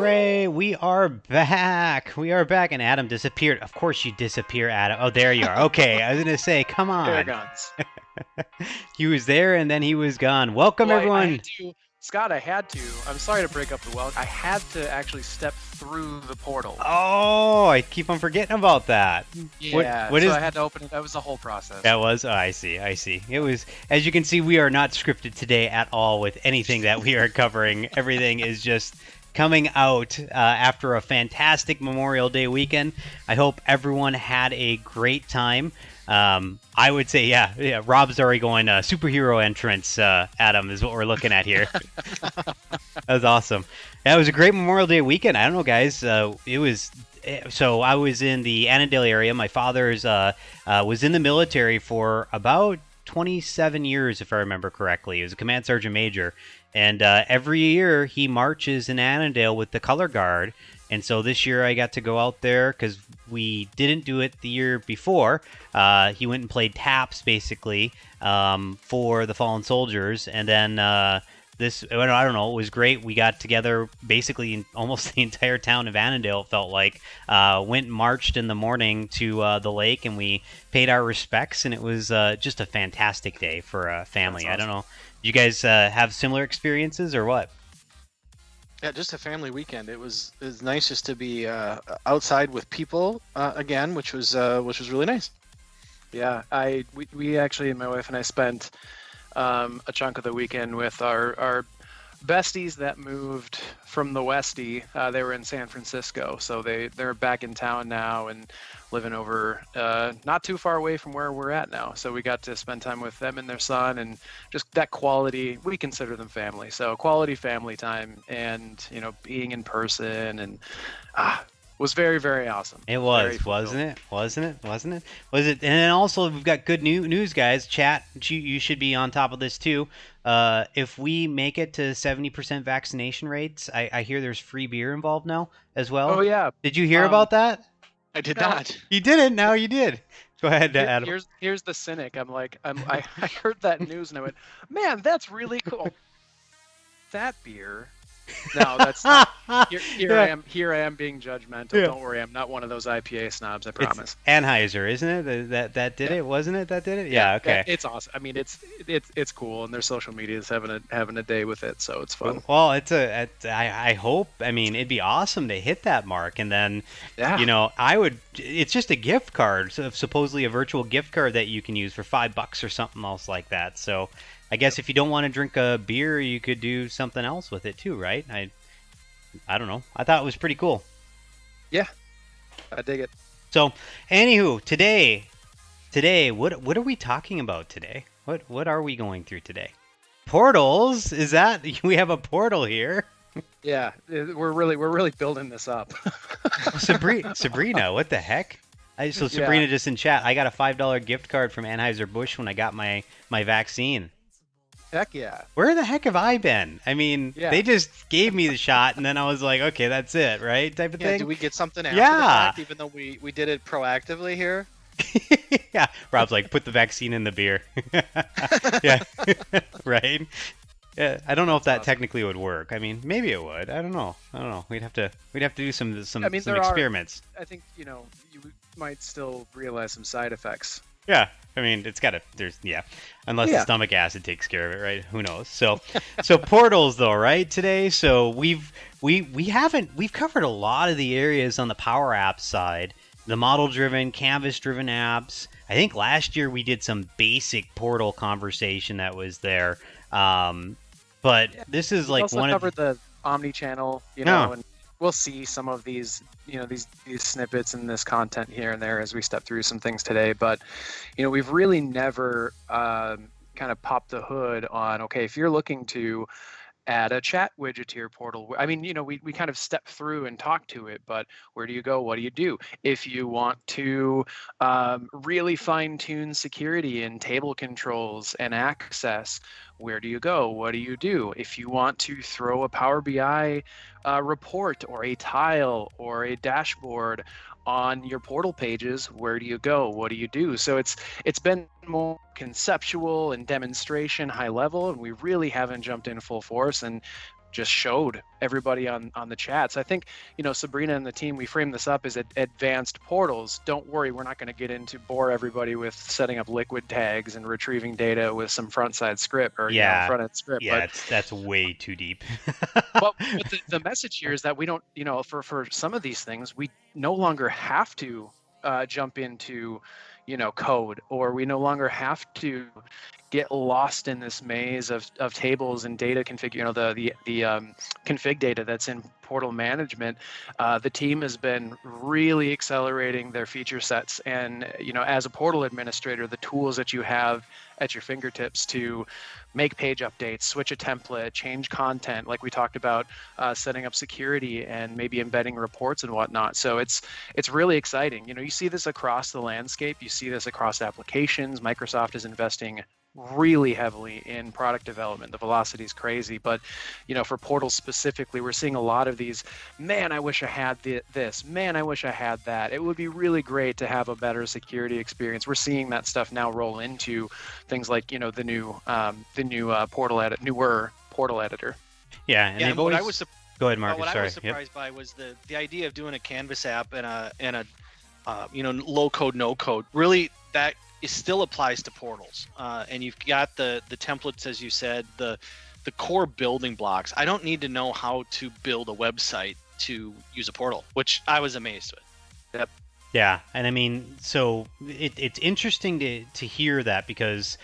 Hooray! We are back. We are back, and Adam disappeared. Of course you disappear, Adam. Oh, there you are. Okay, I was gonna say, come Air on. guns. He was there, and then he was gone. Welcome, Well, I everyone. had to, Scott, I had to. I'm sorry to break up the well. I had to actually step through the portal. Oh, I keep on forgetting about that. What? Yeah, What so is? I had to open it. That was the whole process. That was. Oh, I see. I see. It was. As you can see, we are not scripted today at all with anything that we are covering. Everything is just coming out after a fantastic Memorial Day weekend. I hope everyone had a great time. I would say, yeah. Rob's already going superhero entrance. Adam is what we're looking at here. That was awesome. Yeah, it was a great Memorial Day weekend. I don't know, guys. It was. So I was in the Annandale area. My father's was in the military for about 27 years, if I remember correctly. He was a command sergeant major, and every year he marches in Annandale with the color guard. And so this year I got to go out there because we didn't do it the year before. He went and played taps basically for the fallen soldiers, and then this, I don't know, it was great. We got together basically in almost the entire town of Annandale, it felt like. Went and marched in the morning to the lake, and we paid our respects, and it was just a fantastic day for a family. That's I don't awesome. know. You guys have similar experiences or what? Yeah, just a family weekend. It was nice just to be outside with people again, which was really nice. Yeah, we actually, my wife and I spent a chunk of the weekend with our besties that moved from the Westie. They were in San Francisco, so they're back in town now and living over not too far away from where we're at now. So we got to spend time with them and their son, and just that quality. We consider them family, so quality family time, and being in person, and was very, very awesome. It Very was, wasn't fulfilling. it? Wasn't it? Wasn't it? Was it? And then also we've got good news, guys. Chat, you should be on top of this too. If we make it to 70% vaccination rates, I hear there's free beer involved now as Oh well. yeah. Did you hear Um, about that? I did now not. You didn't. Now you did. Go ahead, Adam. here's the cynic. I'm like, I heard that news and I went, man, that's really cool. That beer. No, that's not. Here I Yeah, am. Here I am being judgmental. yeah. Don't worry, I'm not one of those IPA snobs. I It's promise. Anheuser, isn't it? That did Yeah, it, wasn't it? That did it. yeah, Yeah. yeah. Okay. It's awesome. I mean, it's cool, and their social media is having a day with it, so it's fun. Well, I hope. I mean, it'd be awesome to hit that mark, and then, Yeah. I would. It's just a gift card, so supposedly a virtual gift card that you can use for $5 or something else like that. So, I guess if you don't want to drink a beer, you could do something else with it too, right? I don't know. I thought it was pretty cool. Yeah, I dig it. So, anywho, today, what are we talking about today? What are we going through today? Portals? Is that we have a portal here? Yeah, we're really building this up. Sabrina, what the heck? So Yeah. Sabrina just in chat, I got a $5 gift card from Anheuser-Busch when I got my vaccine. Heck yeah. Where the heck have I been? I mean, Yeah. they just gave me the shot, and then I was like, okay, that's it, right? Type of Yeah, do thing. we get something after the Yeah. fact, even though we did it proactively here? Yeah. Rob's like, put the vaccine in the beer. Yeah. Right. Yeah. I don't know if that Awesome. technically would work. I mean, maybe it would. I don't know. We'd have to do some I mean, some there are. experiments. I think you might still realize some side effects. Yeah, I mean, it's gotta. Unless the Yeah. stomach acid takes care of it, right? Who knows? So portals though, right? Today, so we've covered a lot of the areas on the Power Apps side, the model-driven, canvas-driven apps. I think last year we did some basic portal conversation that was there, but Yeah. this is We've like also one of covered the omni-channel, no, and we'll see some of these snippets and this content here and there as we step through some things today. But we've really never kind of popped the hood on, okay, if you're looking to add a chat widget to your portal. I mean, we kind of step through and talk to it, but where do you go? What do you do? If you want to really fine tune security and table controls and access, where do you go? What do you do? If you want to throw a Power BI report or a tile or a dashboard on your portal pages, where do you go? What do you do? So it's been more conceptual and demonstration, high level, and we really haven't jumped in full force. And just showed everybody on the chat. So I think, Sabrina and the team, we frame this up as advanced portals. Don't worry, we're not going to get into bore everybody with setting up liquid tags and retrieving data with some front-side script or front end script. Yeah, that's way too deep. but the message here is that we don't, for some of these things, we no longer have to jump into, code, or we no longer have to get lost in this maze of tables and data config, the config data that's in portal management. The team has been really accelerating their feature sets, and as a portal administrator, the tools that you have at your fingertips to make page updates, switch a template, change content, like we talked about, setting up security and maybe embedding reports and whatnot. So it's really exciting. You see this across the landscape. You see this across applications. Microsoft is investing really heavily in product development. The velocity is crazy, but for portals specifically, we're seeing a lot of these, man, I wish I had this, man, I wish I had that. It would be really great to have a better security experience. We're seeing that stuff now roll into things like the newer portal editor. Yeah, and they've always... Go ahead, Marcus. What I was surprised by was the idea of doing a Canvas app and a low code, no code. Really, that it still applies to portals, and you've got the templates, as you said, the core building blocks. I don't need to know how to build a website to use a portal, which I was amazed with. Yep. Yeah, and I mean, so it's interesting to hear that, because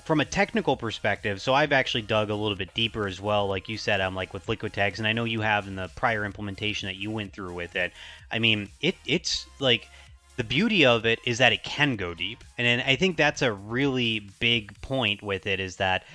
from a technical perspective, so I've actually dug a little bit deeper as well. Like you said, I'm like with liquid tags, and I know you have in the prior implementation that you went through with it. I mean, it's like, the beauty of it is that it can go deep. And I think that's a really big point with it, is that,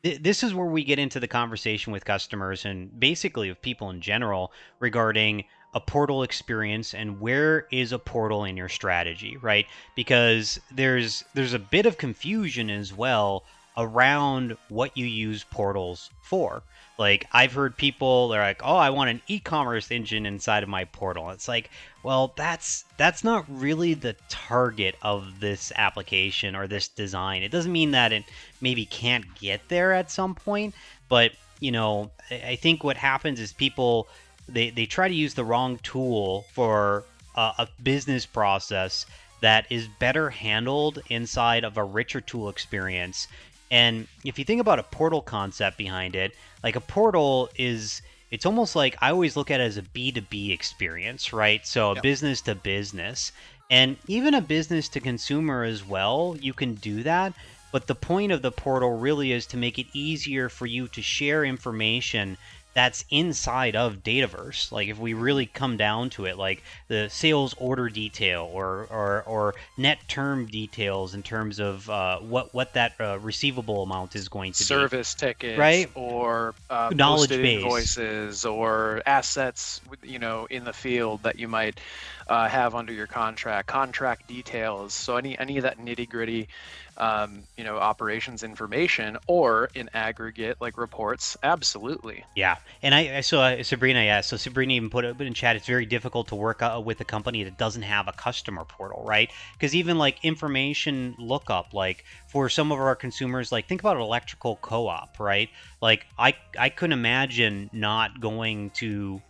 this is where we get into the conversation with customers and basically with people in general regarding a portal experience and where is a portal in your strategy, right? Because there's a bit of confusion as well around what you use portals for. Like, I've heard people, they're like, oh, I want an e-commerce engine inside of my portal. It's like, well, that's not really the target of this application or this design. It doesn't mean that it maybe can't get there at some point, but I think what happens is people, they try to use the wrong tool for a business process that is better handled inside of a richer tool experience. And if you think about a portal concept behind it, like a portal it's almost like, I always look at it as a B2B experience, right? So a business to business, and even a business to consumer as well, you can do that. But the point of the portal really is to make it easier for you to share information that's inside of Dataverse. Like, if we really come down to it, like the sales order detail or net term details in terms of what that receivable amount is going to be. Service tickets, right? Or knowledge posted base invoices, or assets, in the field that you might have under your contract details. So any of that nitty gritty, operations information, or in aggregate, like reports, absolutely. Yeah, and I saw Sabrina. Yeah, so Sabrina even put it in chat. It's very difficult to work with a company that doesn't have a customer portal, right? Because even like information lookup, like for some of our consumers, like think about an electrical co-op, right? Like I couldn't imagine not going to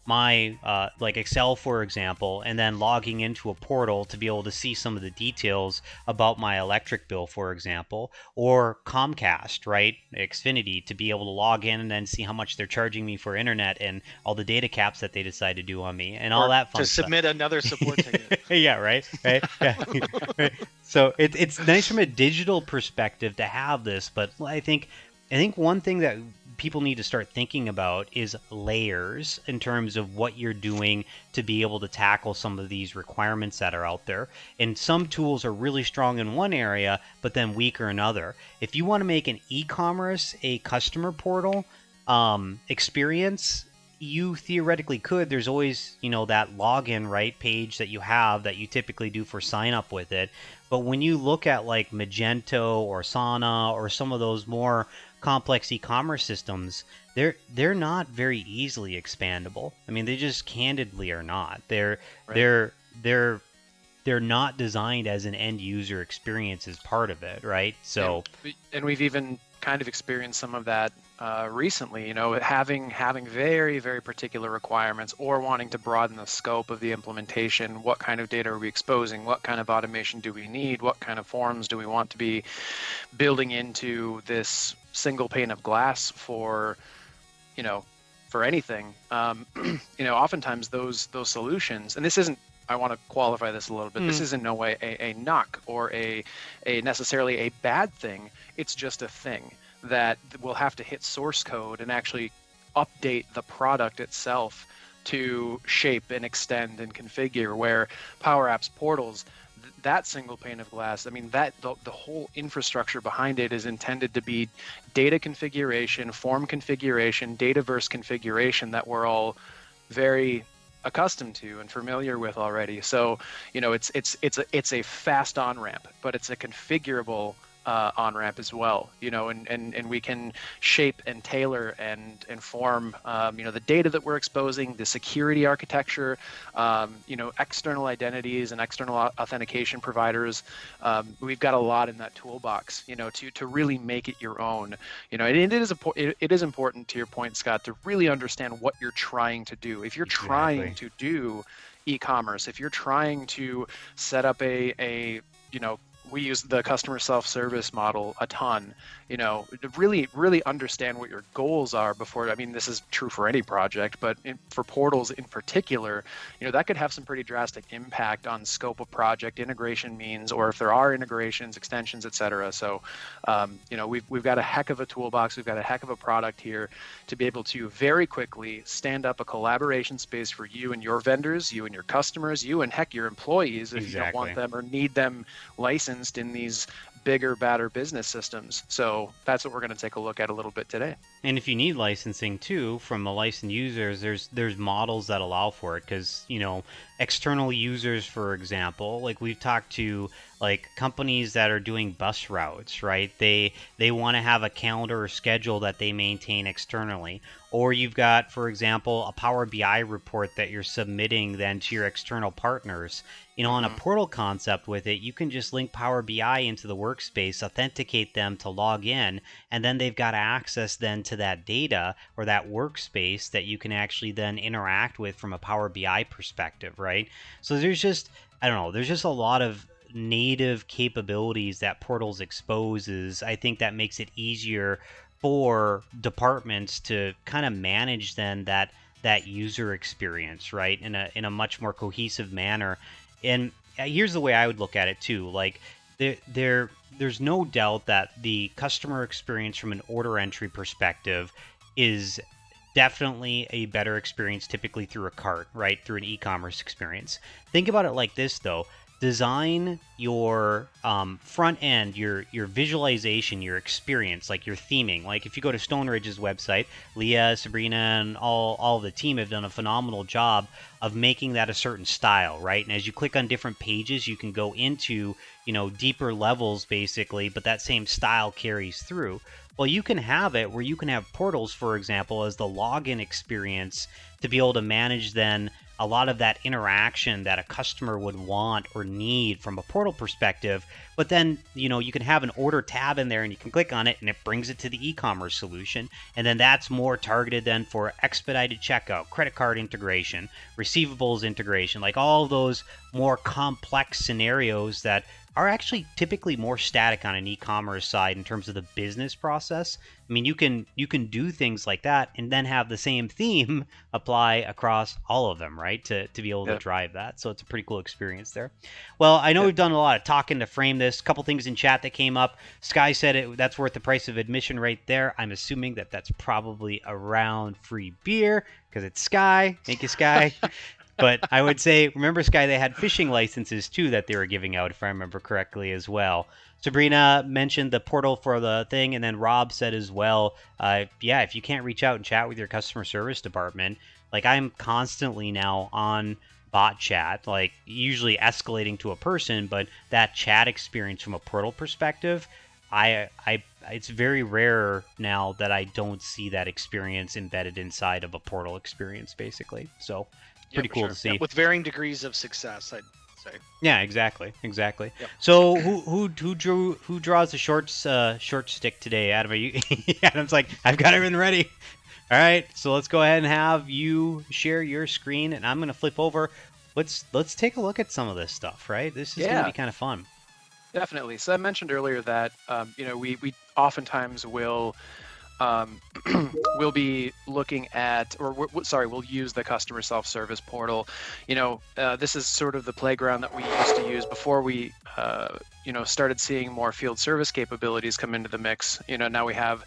my like Excel, for example, and then logging into a portal to be able to see some of the details about my electric bill, for example, or Comcast, right? Xfinity, to be able to log in and then see how much they're charging me for internet and all the data caps that they decide to do on me and all that fun to stuff. Submit another support ticket. Yeah, right. Yeah. Right. So it's nice from a digital perspective to have this, but I think one thing that people need to start thinking about is layers in terms of what you're doing to be able to tackle some of these requirements that are out there. And some tools are really strong in one area, but then weaker in another. If you want to make an e-commerce a customer portal experience, you theoretically could. There's always, that login, right, page that you have that you typically do for sign up with it. But when you look at like Magento or Asana or some of those more complex e-commerce systems, they're not very easily expandable. I mean, they just candidly are not. They're not designed as an end user experience as part of it, right? So, and we've even kind of experienced some of that recently, having very, very particular requirements or wanting to broaden the scope of the implementation. What kind of data are we exposing? What kind of automation do we need? What kind of forms do we want to be building into this single pane of glass for, for anything? Oftentimes those solutions, and this isn't, I want to qualify this a little bit. This is in no way a knock or a necessarily a bad thing. It's just a thing that we'll have to hit source code and actually update the product itself to shape and extend and configure, where Power Apps portals, that single pane of glass, I mean, that the whole infrastructure behind it is intended to be data configuration, form configuration, dataverse configuration that we're all very accustomed to and familiar with already. So, it's a fast on-ramp, but it's a configurable on-ramp as well, and we can shape and tailor and form, the data that we're exposing, the security architecture, external identities and external authentication providers. We've got a lot in that toolbox, to really make it your own, and it is important, to your point, Scott, to really understand what you're trying to do. If you're trying to do e-commerce, if you're trying to set up we use the customer self-service model a ton, to really understand what your goals are before. I mean, this is true for any project, but for portals in particular, that could have some pretty drastic impact on scope of project, integration means, or if there are integrations, extensions, etc. So, we've got a heck of a toolbox. We've got a heck of a product here to be able to very quickly stand up a collaboration space for you and your vendors, you and your customers, you and heck, your employees, if you don't want them or need them licensed in these bigger, badder business systems. So that's what we're going to take a look at a little bit today. And if you need licensing too from the licensed users, there's models that allow for it, because external users, for example, like we've talked to like companies that are doing bus routes, right? They want to have a calendar or schedule that they maintain externally. Or you've got, for example, a Power BI report that you're submitting then to your external partners. On a portal concept with it, you can just link Power BI into the workspace, authenticate them to log in, and then they've got access then to that data or that workspace that you can actually then interact with from a Power BI perspective, right? So there's just, I don't know, there's just a lot of native capabilities that portals exposes. I think that makes it easier for departments to kind of manage then that user experience, right, in a much more cohesive manner. And here's the way I would look at it too. Like there's no doubt that the customer experience from an order entry perspective is definitely a better experience typically through a cart, right? Through an e-commerce experience. Think about it like this though. Design your front end, your visualization, your experience, like your theming. Like if you go to Stone Ridge's website, Leah, Sabrina, and all of the team have done a phenomenal job of making that a certain style, right? And as you click on different pages, you can go into, deeper levels basically, but that same style carries through. Well, you can have it where you can have portals, for example, as the login experience to be able to manage then a lot of that interaction that a customer would want or need from a portal perspective. But then, you can have an order tab in there and you can click on it and it brings it to the e-commerce solution. And then that's more targeted then for expedited checkout, credit card integration, receivables integration, like all of those more complex scenarios that are actually typically more static on an e-commerce side in terms of the business process. I mean, you can do things like that and then have the same theme apply across all of them, right? To be able to drive that. So it's a pretty cool experience there. Well, I know we've done a lot of talking to frame this. A couple things in chat that came up. Sky said that's worth the price of admission right there. I'm assuming that's probably around free beer because it's Sky. Thank you, Sky. But I would say, remember, Sky, they had fishing licenses, too, that they were giving out, if I remember correctly, as well. Sabrina mentioned the portal for the thing, and then Rob said as well, if you can't reach out and chat with your customer service department, like I'm constantly now on bot chat, like usually escalating to a person, but that chat experience from a portal perspective, it's very rare now that I don't see that experience embedded inside of a portal experience, basically. So pretty cool to see. With varying degrees of success, I'd say. Yeah, exactly. Yep. So who draws the short stick today? Adam, are you? Adam's like, I've got everything ready. All right, so let's go ahead and have you share your screen, and I'm gonna flip over. Let's take a look at some of this stuff. Right, this is gonna be Yeah, kind of fun. definitely. So I mentioned earlier that we oftentimes will um, we'll be looking at, or sorry, we'll use the customer self-service portal. This is sort of the playground that we used to use before we, started seeing more field service capabilities come into the mix. Now we have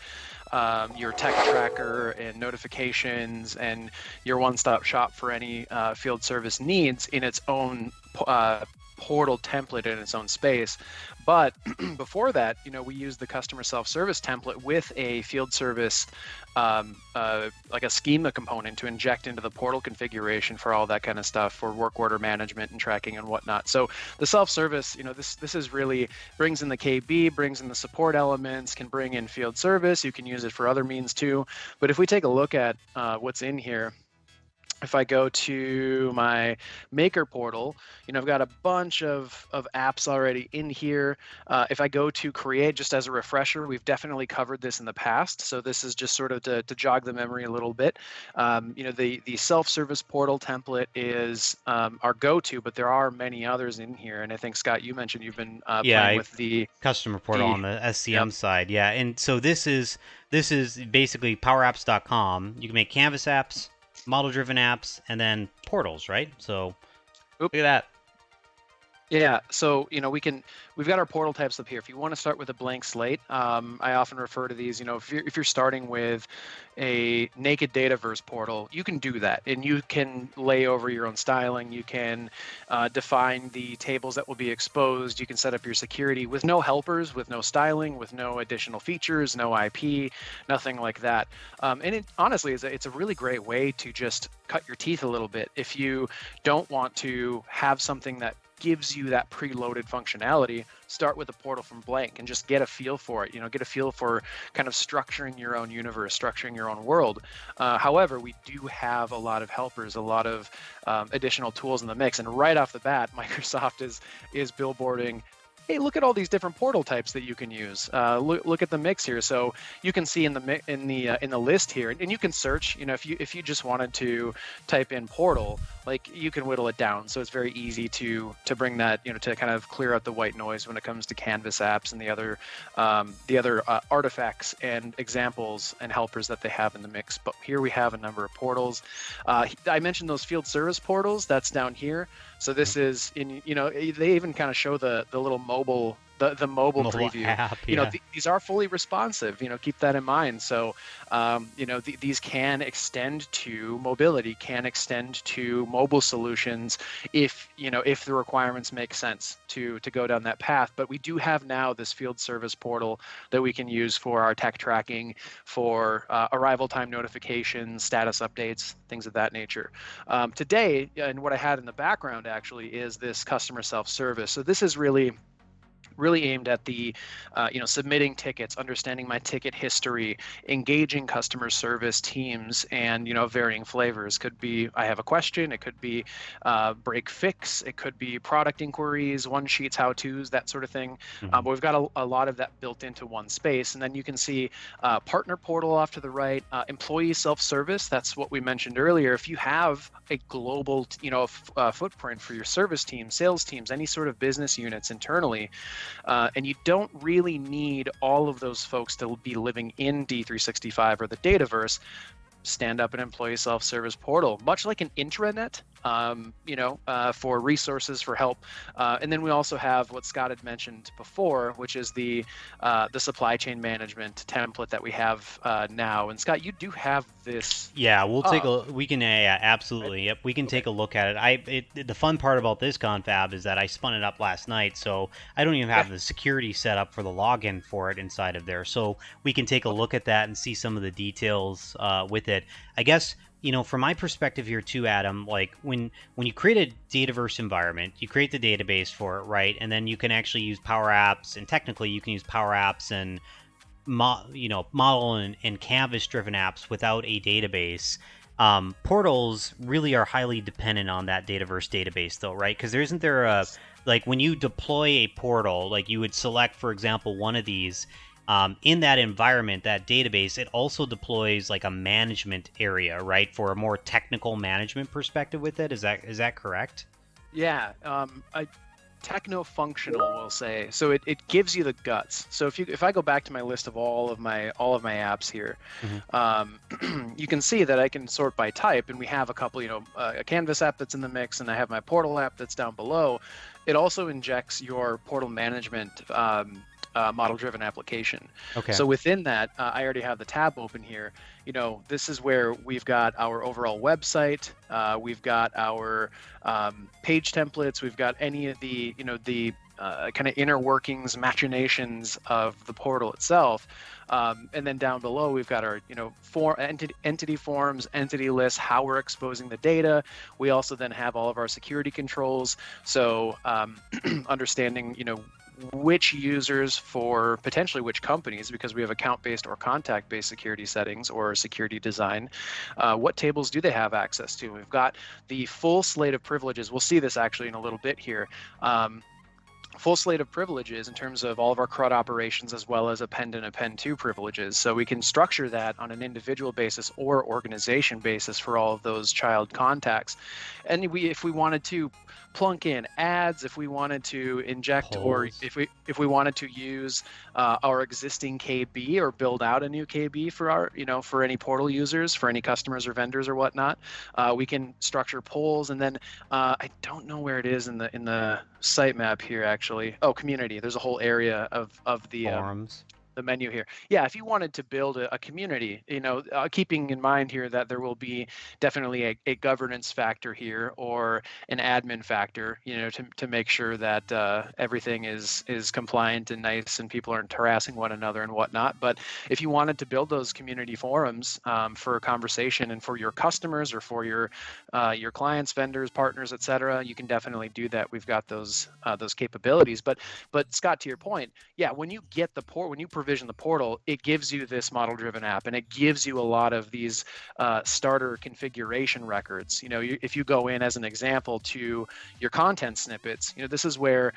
your tech tracker and notifications and your one-stop shop for any field service needs in its own portal template in its own space. But before that, we use the customer self-service template with a field service, like a schema component to inject into the portal configuration for all that kind of stuff for work order management and tracking and whatnot. So the self-service, this is really brings in the KB, brings in the support elements, can bring in field service. You can use it for other means too. But if we take a look at what's in here, if I go to my maker portal, I've got a bunch of apps already in here. If I go to create, just as a refresher, we've definitely covered this in the past. So this is just sort of to jog the memory a little bit. The self-service portal template is our go-to, but there are many others in here. And I think, Scott, you mentioned you've been playing with the customer portal on the SCM Yep. side. Yeah, and so this is basically powerapps.com. You can make Canvas apps, model-driven apps, and then portals, right? So look at that. Yeah, so we've got our portal types up here. If you want to start with a blank slate, I often refer to these. If you're starting with a naked Dataverse portal, you can do that, and you can lay over your own styling. You can define the tables that will be exposed. You can set up your security with no helpers, with no styling, with no additional features, no IP, nothing like that. And it honestly it's a really great way to just cut your teeth a little bit if you don't want to have something that gives you that preloaded functionality. Start with a portal from blank and just get a feel for it. Get a feel for kind of structuring your own universe, structuring your own world. However, we do have a lot of helpers, a lot of additional tools in the mix, and right off the bat, Microsoft is billboarding, hey, look at all these different portal types that you can use. Look at the mix here. So you can see in the list here, and you can search. If you just wanted to type in portal, like, you can whittle it down. So it's very easy to bring that, to kind of clear out the white noise when it comes to Canvas apps and the other artifacts and examples and helpers that they have in the mix. But here we have a number of portals. I mentioned those field service portals. That's down here. So this is they even kind of show the little mobile preview app, yeah. These are fully responsive, keep that in mind. So these can extend to mobility, can extend to mobile solutions if the requirements make sense to go down that path. But we do have now this field service portal that we can use for our tech tracking, for arrival time notifications, status updates, things of that nature. Today, and what I had in the background actually is this customer self-service. So this is really aimed at the submitting tickets, understanding my ticket history, engaging customer service teams, and varying flavors. Could be I have a question, it could be break fix, it could be product inquiries, one sheets, how to's, that sort of thing. But we've got a lot of that built into one space. And then you can see partner portal off to the right, employee self-service. That's what we mentioned earlier. If you have a global footprint for your service team, sales teams, any sort of business units internally, and you don't really need all of those folks to be living in D365 or the Dataverse, stand up an employee self-service portal, much like an intranet, for resources, for help. And then we also have what Scott had mentioned before, which is the supply chain management template that we have now. And Scott, you do have this. Yeah, we can, yeah, absolutely. Yep, we can take a look at it. The fun part about this confab is that I spun it up last night, so I don't even have the security set up for the login for it inside of there. So we can take a look at that and see some of the details with it. I guess, from my perspective here too, Adam, like when you create a Dataverse environment, you create the database for it, right? And then you can actually use Power Apps, and technically you can use Power Apps and model and Canvas driven apps without a database. Portals really are highly dependent on that Dataverse database, though, right? Because isn't there a, like, when you deploy a portal, like you would select, for example, one of these, in that environment, that database, it also deploys like a management area, right, for a more technical management perspective with it. Is that correct? Yeah, techno-functional, we'll say. So it gives you the guts. So if I go back to my list of all of my apps here, you can see that I can sort by type, and we have a couple, a Canvas app that's in the mix, and I have my portal app that's down below. It also injects your portal management model-driven application. Okay. So within that, I already have the tab open here. This is where we've got our overall website. We've got our page templates. We've got any of the, kind of inner workings, machinations of the portal itself. And then down below, we've got our, entity forms, entity lists, how we're exposing the data. We also then have all of our security controls. So understanding, which users for potentially which companies, because we have account-based or contact-based security settings or security design, what tables do they have access to? We've got the full slate of privileges. We'll see this actually in a little bit here. Full slate of privileges in terms of all of our CRUD operations, as well as append and append to privileges. So we can structure that on an individual basis or organization basis for all of those child contacts. And if we wanted to plunk in ads, if we wanted to inject polls, or if we wanted to use our existing KB or build out a new KB for our, for any portal users, for any customers or vendors or whatnot, we can structure polls. And then I don't know where it is in the sitemap here actually. Oh, community. There's a whole area of the forums. The menu here. Yeah, if you wanted to build a community, keeping in mind here that there will be definitely a governance factor here or an admin factor, to make sure that everything is compliant and nice and people aren't harassing one another and whatnot. But if you wanted to build those community forums for a conversation and for your customers or for your clients, vendors, partners, etc., you can definitely do that. We've got those capabilities. But Scott, to your point, yeah, when you get when you provision the portal, it gives you this model-driven app, and it gives you a lot of these starter configuration records. If you go in as an example to your content snippets, this is where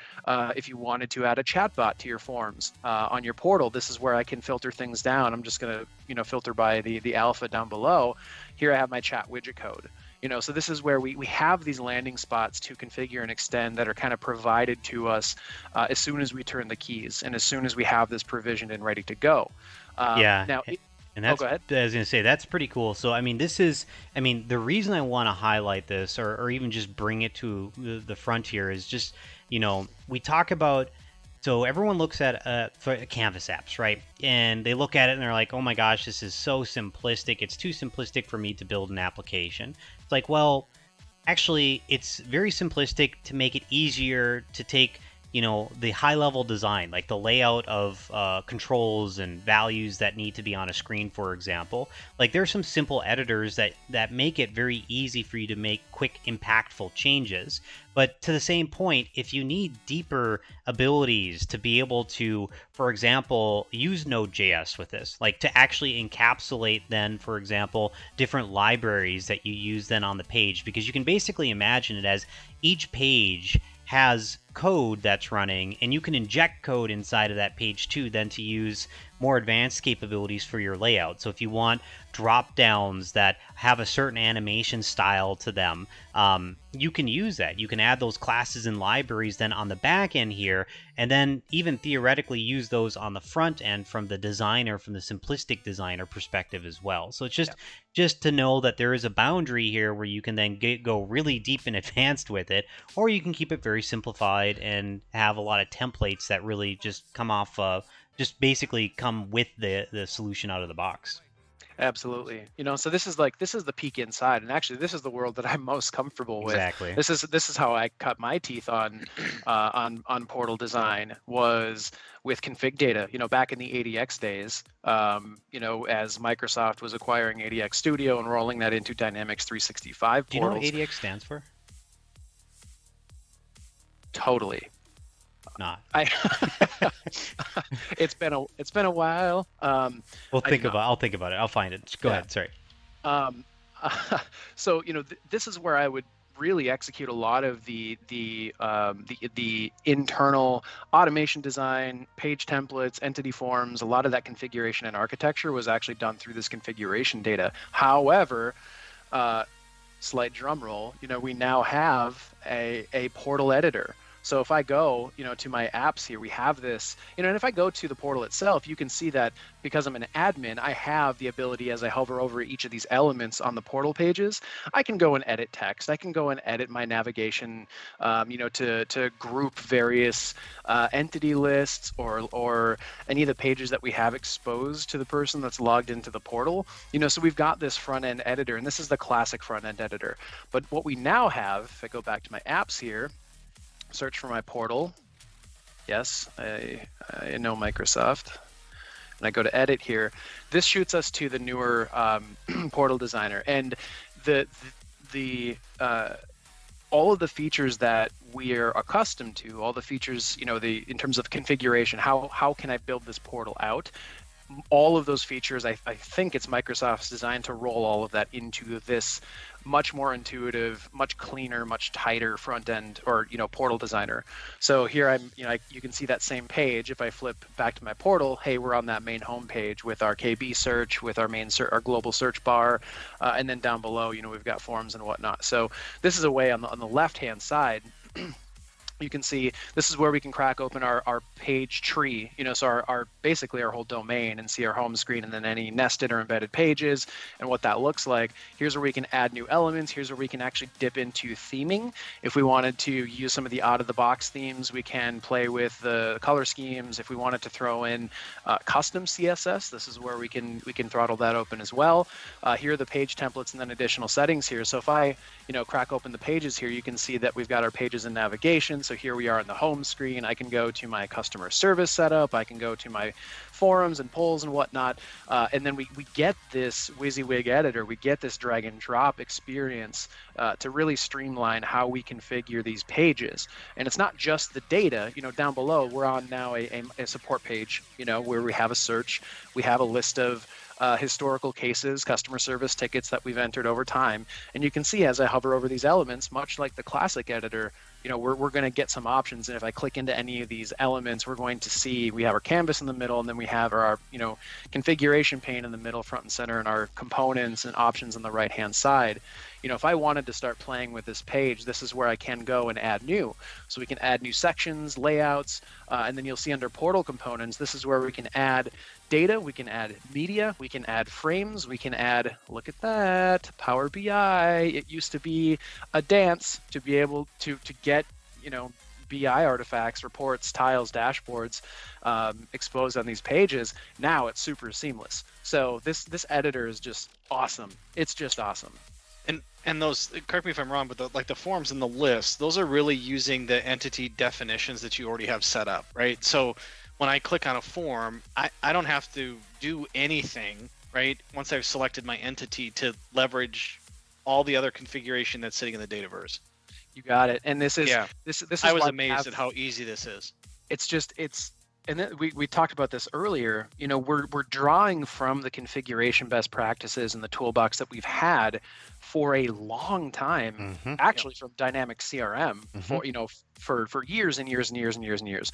if you wanted to add a chatbot to your forms on your portal, this is where I can filter things down. I'm just going to filter by the alpha down below. Here I have my chat widget code. So this is where we have these landing spots to configure and extend that are kind of provided to us as soon as we turn the keys and as soon as we have this provisioned and ready to go. Yeah. Now, and that's, go ahead. I was going to say, that's pretty cool. So, the reason I want to highlight this or even just bring it to the front here is just, we talk about, so everyone looks at for Canvas apps, right? And they look at it and they're like, oh my gosh, this is so simplistic. It's too simplistic for me to build an application. It's like, well, actually, it's very simplistic to make it easier to take, the high-level design, like the layout of controls and values that need to be on a screen, for example. Like, there's some simple editors that make it very easy for you to make quick, impactful changes. But to the same point, if you need deeper abilities to be able to, for example, use Node.js with this, like to actually encapsulate then, for example, different libraries that you use then on the page, because you can basically imagine it as each page has code that's running, and you can inject code inside of that page too, then to use more advanced capabilities for your layout. So if you want drop downs that have a certain animation style to them, you can use that. You can add those classes and libraries then on the back end here, and then even theoretically use those on the front end from the designer, from the simplistic designer perspective as well. So it's just to know that there is a boundary here where you can then go really deep and advanced with it, or you can keep it very simplified and have a lot of templates that really just come off just basically come with the solution out of the box. Absolutely. So this is the peek inside, and actually this is the world that I'm most comfortable with. Exactly. This is how I cut my teeth on portal design, was with config data. Back in the ADX days, as Microsoft was acquiring ADX Studio and rolling that into Dynamics 365 portals. Do you know what ADX stands for? Totally. Not. It's been a while. I'll think about it. I'll find it. Go ahead. Sorry. So this is where I would really execute a lot of the internal automation design, page templates, entity forms. A lot of that configuration and architecture was actually done through this configuration data. However, slight drum roll, we now have a portal editor. So if I go, to my apps here, we have this, and if I go to the portal itself, you can see that because I'm an admin, I have the ability as I hover over each of these elements on the portal pages, I can go and edit text. I can go and edit my navigation, to group various entity lists or any of the pages that we have exposed to the person that's logged into the portal. So we've got this front end editor, and this is the classic front end editor. But what we now have, if I go back to my apps here, search for my portal. Yes, I know Microsoft. And I go to edit here. This shoots us to the newer portal designer, and the all of the features that we are accustomed to, all the features, in terms of configuration, how can I build this portal out? All of those features, I think it's Microsoft's design to roll all of that into this much more intuitive, much cleaner, much tighter front end or portal designer. So here I'm, you can see that same page. If I flip back to my portal, hey, we're on that main home page with our KB search, with our main our global search bar, and then down below, we've got forms and whatnot. So this is a way on the left hand side. You can see this is where we can crack open our page tree, so our basically our whole domain, and see our home screen and then any nested or embedded pages and what that looks like. Here's where we can add new elements. Here's where we can actually dip into theming. If we wanted to use some of the out of the box themes, we can play with the color schemes. If we wanted to throw in custom CSS, this is where we can throttle that open as well. Here are the page templates and then additional settings here. So if I crack open the pages here, you can see that we've got our pages in navigation. So here we are in the home screen. I can go to my customer service setup. I can go to my forums and polls and whatnot. And then we get this WYSIWYG editor. We get this drag and drop experience to really streamline how we configure these pages. And it's not just the data. Down below, we're on now a support page, where we have a search. We have a list of historical cases, customer service tickets that we've entered over time. And you can see as I hover over these elements, much like the classic editor, we're going to get some options. And if I click into any of these elements, we're going to see we have our canvas in the middle, and then we have our configuration pane in the middle, front and center, and our components and options on the right hand side. If I wanted to start playing with this page, this is where I can go and add new. So we can add new sections, layouts, and then you'll see under portal components, this is where we can add data, we can add media, we can add frames, we can add, look at that, Power BI. It used to be a dance to be able to get, BI artifacts, reports, tiles, dashboards exposed on these pages. Now it's super seamless. So this editor is just awesome. It's just awesome. And those, correct me if I'm wrong, but the forms and the lists, those are really using the entity definitions that you already have set up, right? So when I click on a form, I don't have to do anything, right? Once I've selected my entity to leverage all the other configuration that's sitting in the Dataverse. You got it. And this is, this is I was amazed at how easy this is. And then we talked about this earlier, we're drawing from the configuration best practices and the toolbox that we've had for a long time, actually from Dynamic CRM, for years and years and years and years and years,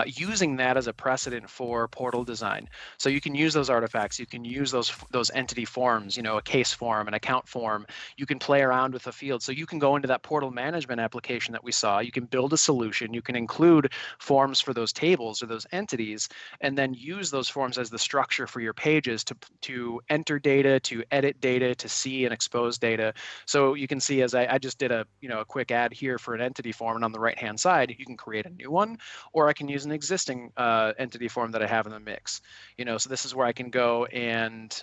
using that as a precedent for portal design. So you can use those artifacts, you can use those entity forms, a case form, an account form. You can play around with a field. So you can go into that portal management application that we saw. You can build a solution. You can include forms for those tables or those entities, and then use those forms as the structure for your pages to enter data, to edit data, to see and expose data. So you can see, as I just did a quick ad here for an entity form, and on the right hand side you can create a new one, or I can use an existing entity form that I have in the mix. So this is where I can go and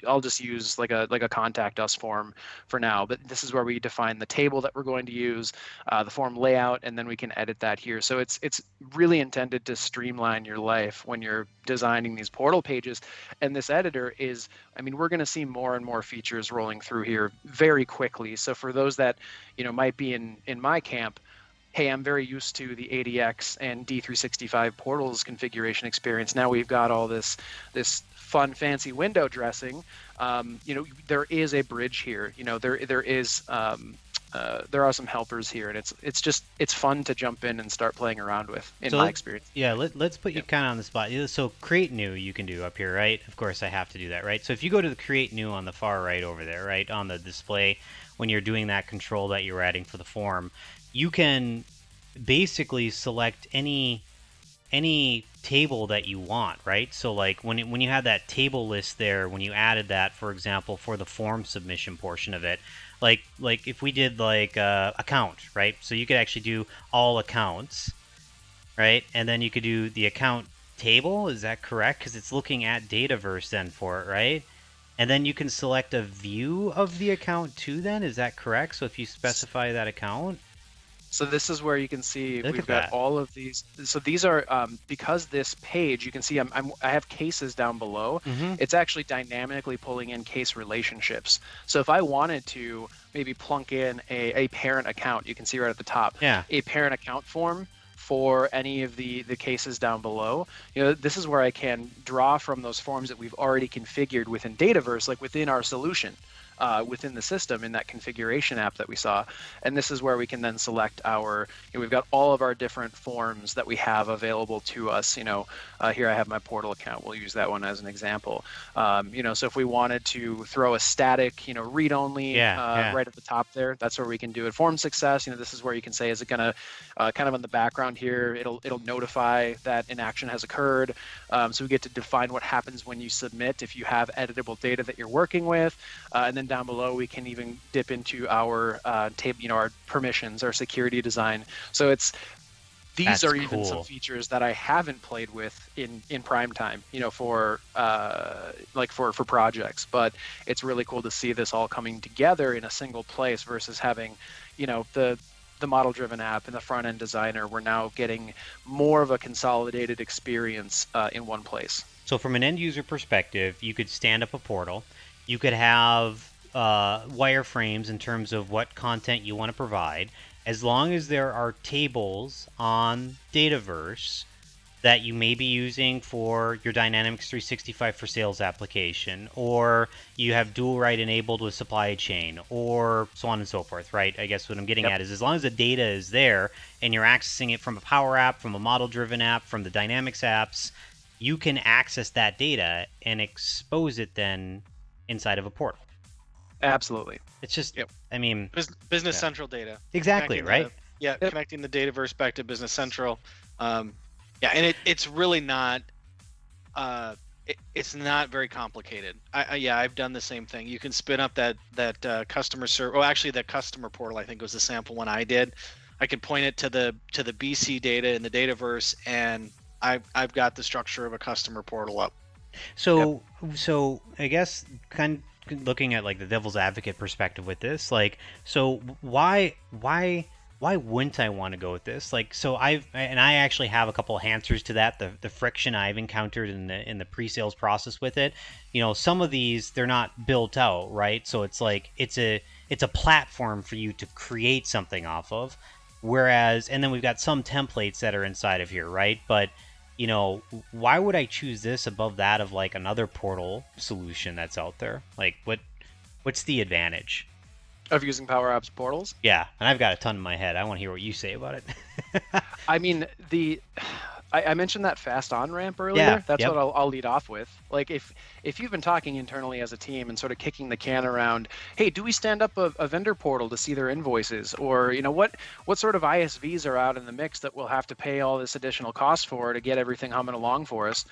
I'll just use like a contact us form for now, but this is where we define the table that we're going to use, the form layout, and then we can edit that here. So it's really intended to streamline your life when you're designing these portal pages. And this editor is, we're going to see more and more features rolling through here very quickly. So for those that might be in my camp, hey, I'm very used to the ADX and D365 portals configuration experience. Now we've got all this fun, fancy window dressing. There is a bridge here. There are some helpers here, and it's fun to jump in and start playing around with, in my experience. Yeah, let's put you kind of on the spot. So create new you can do up here, right? Of course I have to do that, right? So if you go to the create new on the far right over there, right, on the display, when you're doing that control that you're adding for the form, you can basically select any table that you want, right? So like when you have that table list there, when you added that, for example, for the form submission portion of it, like if we did like account, right? So you could actually do all accounts, right? And then you could do the account table. Is that correct? Because it's looking at Dataverse then for it, right? And then you can select a view of the account too then. Is that correct? So if you specify that account. So this is where you can see Look we've at got that. all of these. So these are because this page, you can see I have cases down below. Mm-hmm. It's actually dynamically pulling in case relationships. So if I wanted to maybe plunk in a parent account, you can see right at the top, Yeah. a parent account form for any of the cases down below. This is where I can draw from those forms that we've already configured within Dataverse, like within our solution. Within the system in that configuration app that we saw. And this is where we can then select we've got all of our different forms that we have available to us. Here I have my portal account. We'll use that one as an example. So if we wanted to throw a static, read only right at the top there, that's where we can do it. Form success, this is where you can say, is it going to kind of in the background here, it'll notify that an action has occurred. So we get to define what happens when you submit, if you have editable data that you're working with, and then down below we can even dip into our table, our permissions, our security design. So these are even some features that I haven't played with in prime time, for projects. But it's really cool to see this all coming together in a single place versus having, the model-driven app and the front-end designer. We're now getting more of a consolidated experience in one place. So from an end-user perspective, you could stand up a portal. You could have wireframes in terms of what content you want to provide, as long as there are tables on Dataverse that you may be using for your Dynamics 365 for Sales application, or you have dual write enabled with supply chain, or so on and so forth, right? I guess what I'm getting at is, as long as the data is there and you're accessing it from a Power App, from a model-driven app, from the Dynamics apps, you can access that data and expose it then inside of a portal. Absolutely. It's just, I mean, Business Central data. Exactly, right? Connecting the Dataverse back to Business Central. And it's really not. It's not very complicated. I've done the same thing. You can spin up that customer service. Oh, actually, that customer portal, I think, was the sample one I did. I could point it to the BC data in the Dataverse, and I've got the structure of a customer portal up. So I guess kind of looking at like the devil's advocate perspective with this, like, so why wouldn't I want to go with this? Like, so I actually have a couple of answers to that. The friction I've encountered in the pre-sales process with it, some of these, they're not built out, right? So it's like it's a platform for you to create something off of, whereas, and then we've got some templates that are inside of here, right? But why would I choose this above that of like another portal solution that's out there? Like, what's the advantage of using Power Apps portals? Yeah, and I've got a ton in my head. I want to hear what you say about it. I mean, I mentioned that fast on ramp earlier. Yeah, That's what I'll lead off with. Like, if you've been talking internally as a team and sort of kicking the can around, hey, do we stand up a vendor portal to see their invoices? Or, what sort of ISVs are out in the mix that we'll have to pay all this additional cost for to get everything humming along for us?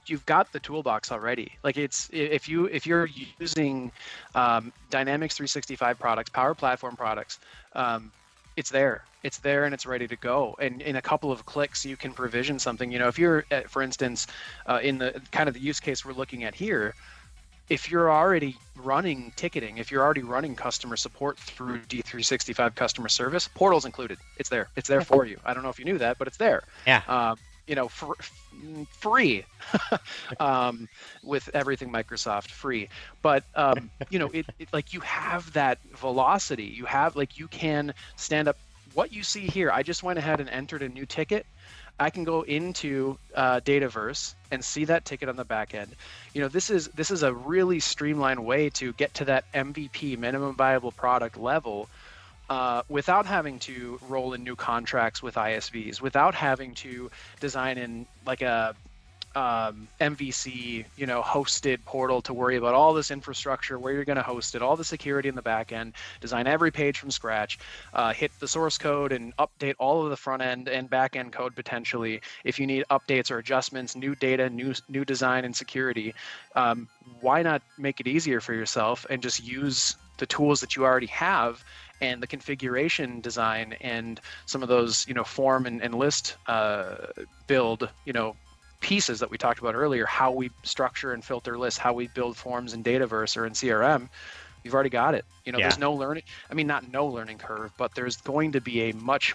You've got the toolbox already. Like, it's if you're using Dynamics 365 products, Power Platform products, it's there and it's ready to go. And in a couple of clicks, you can provision something. If you're, for instance, in the kind of the use case we're looking at here, if you're already running ticketing, if you're already running customer support through D365 customer service, portal's included. It's there for you. I don't know if you knew that, but it's there. Yeah. Free with everything Microsoft, free. But it like, you have that velocity. You have, like, you can stand up what you see here, I just went ahead and entered a new ticket. I can go into Dataverse and see that ticket on the back end. This is a really streamlined way to get to that MVP, minimum viable product level, without having to roll in new contracts with ISVs, without having to design in like a MVC, hosted portal to worry about all this infrastructure, where you're going to host it, all the security in the back end, design every page from scratch, hit the source code and update all of the front end and back end code potentially. If you need updates or adjustments, new data, new design and security, why not make it easier for yourself and just use the tools that you already have and the configuration design and some of those, form and list build, pieces that we talked about earlier, how we structure and filter lists, how we build forms in Dataverse or in CRM. You've already got it. There's no learning. I mean, not no learning curve, but there's going to be a much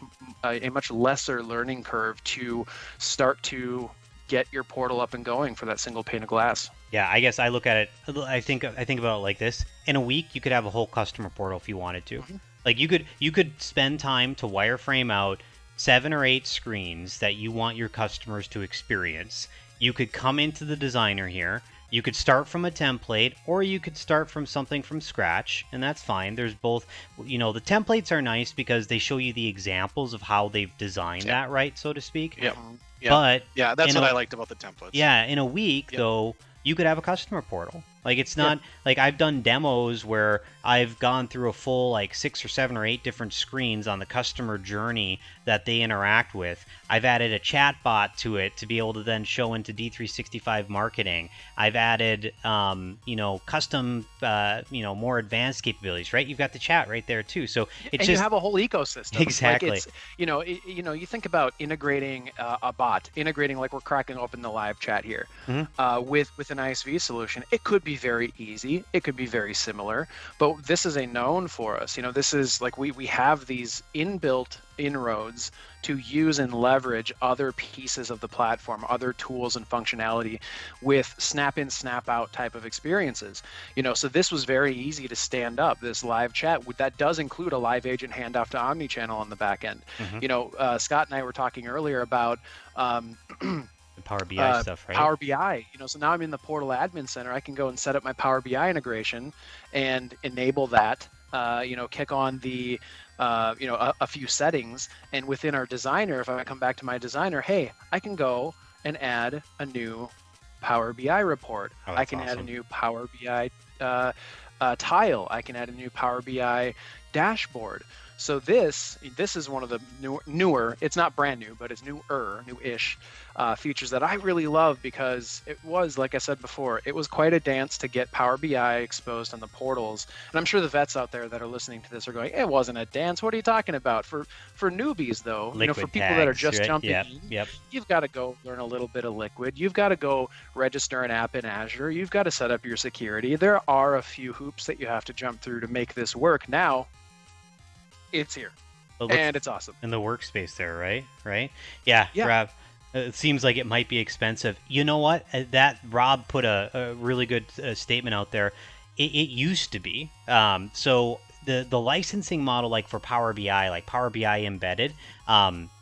lesser learning curve to start to get your portal up and going for that single pane of glass. Yeah, I guess I look at it. I think about it like this: in a week, you could have a whole customer portal if you wanted to. Mm-hmm. Like you could spend time to wireframe out 7 or 8 screens that you want your customers to experience. You could come into the designer here. You could start from a template, or you could start from something from scratch, and that's fine. There's both. The templates are nice because they show you the examples of how they've designed that, right, so to speak. Yep. But yeah, that's what I liked about the templates. Yeah, in a week though, you could have a customer portal. Like, it's not like I've done demos where I've gone through a full 6 or 7 or 8 different screens on the customer journey that they interact with. I've added a chat bot to it to be able to then show into D365 marketing. I've added, custom, more advanced capabilities, right? You've got the chat right there too. So it's you have a whole ecosystem. Exactly. Like you think about integrating a bot, integrating like we're cracking open the live chat here, with an ISV solution. It could be very easy. It could be very similar, but this is a known for us. This is like we have these inbuilt inroads to use and leverage other pieces of the platform, other tools and functionality with snap in, snap out type of experiences. So this was very easy to stand up, this live chat. That does include a live agent handoff to omnichannel on the back end. Mm-hmm. Scott and I were talking earlier about the Power BI stuff, right? Power BI, so now I'm in the Portal Admin Center. I can go and set up my Power BI integration and enable that, kick on the, a few settings. And within our designer, if I come back to my designer, hey, I can go and add a new Power BI report. I can add a new Power BI tile. I can add a new Power BI dashboard. So this is one of the newer, it's not brand new, but it's new-ish features that I really love, because it was, like I said before, it was quite a dance to get Power BI exposed on the portals. And I'm sure the vets out there that are listening to this are going, it wasn't a dance. What are you talking about? For newbies, though, Liquid for people tags, that are just right? jumping in, you've got to go learn a little bit of Liquid. You've got to go register an app in Azure. You've got to set up your security. There are a few hoops that you have to jump through to make this work. Now, it's here, and it's awesome. In the workspace there, right? Yeah. Rob, it seems like it might be expensive. You know what? That Rob put a really good statement out there. It used to be. So the licensing model, like for Power BI, like Power BI embedded,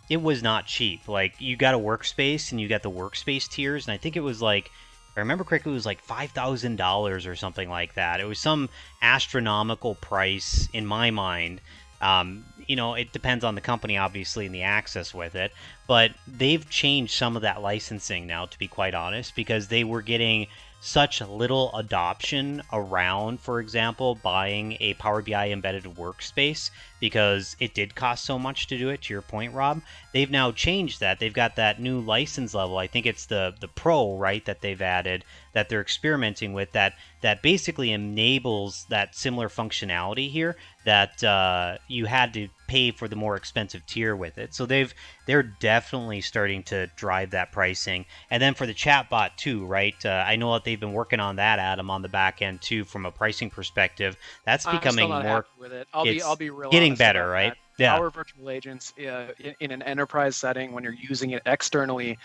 it was not cheap. Like, you got a workspace and you got the workspace tiers, and I think it was like, if I remember correctly, it was like $5,000 or something like that. It was some astronomical price in my mind. It depends on the company, obviously, and the access with it, but they've changed some of that licensing now, to be quite honest, because they were getting such little adoption around, for example, buying a Power BI embedded workspace, because it did cost so much to do it, to your point, Rob. They've now changed that. They've got that new license level. I think it's the Pro, right, that they've added, that they're experimenting with, that basically enables that similar functionality here that you had to pay for the more expensive tier with it. So they're definitely starting to drive that pricing. And then for the chatbot too, right? I know that they've been working on that, Adam, on the back end too, from a pricing perspective. That's becoming I'm still not more. happy with it. I'll be real getting honest better, about right? That. Yeah. Power virtual agents in an enterprise setting, when you're using it externally,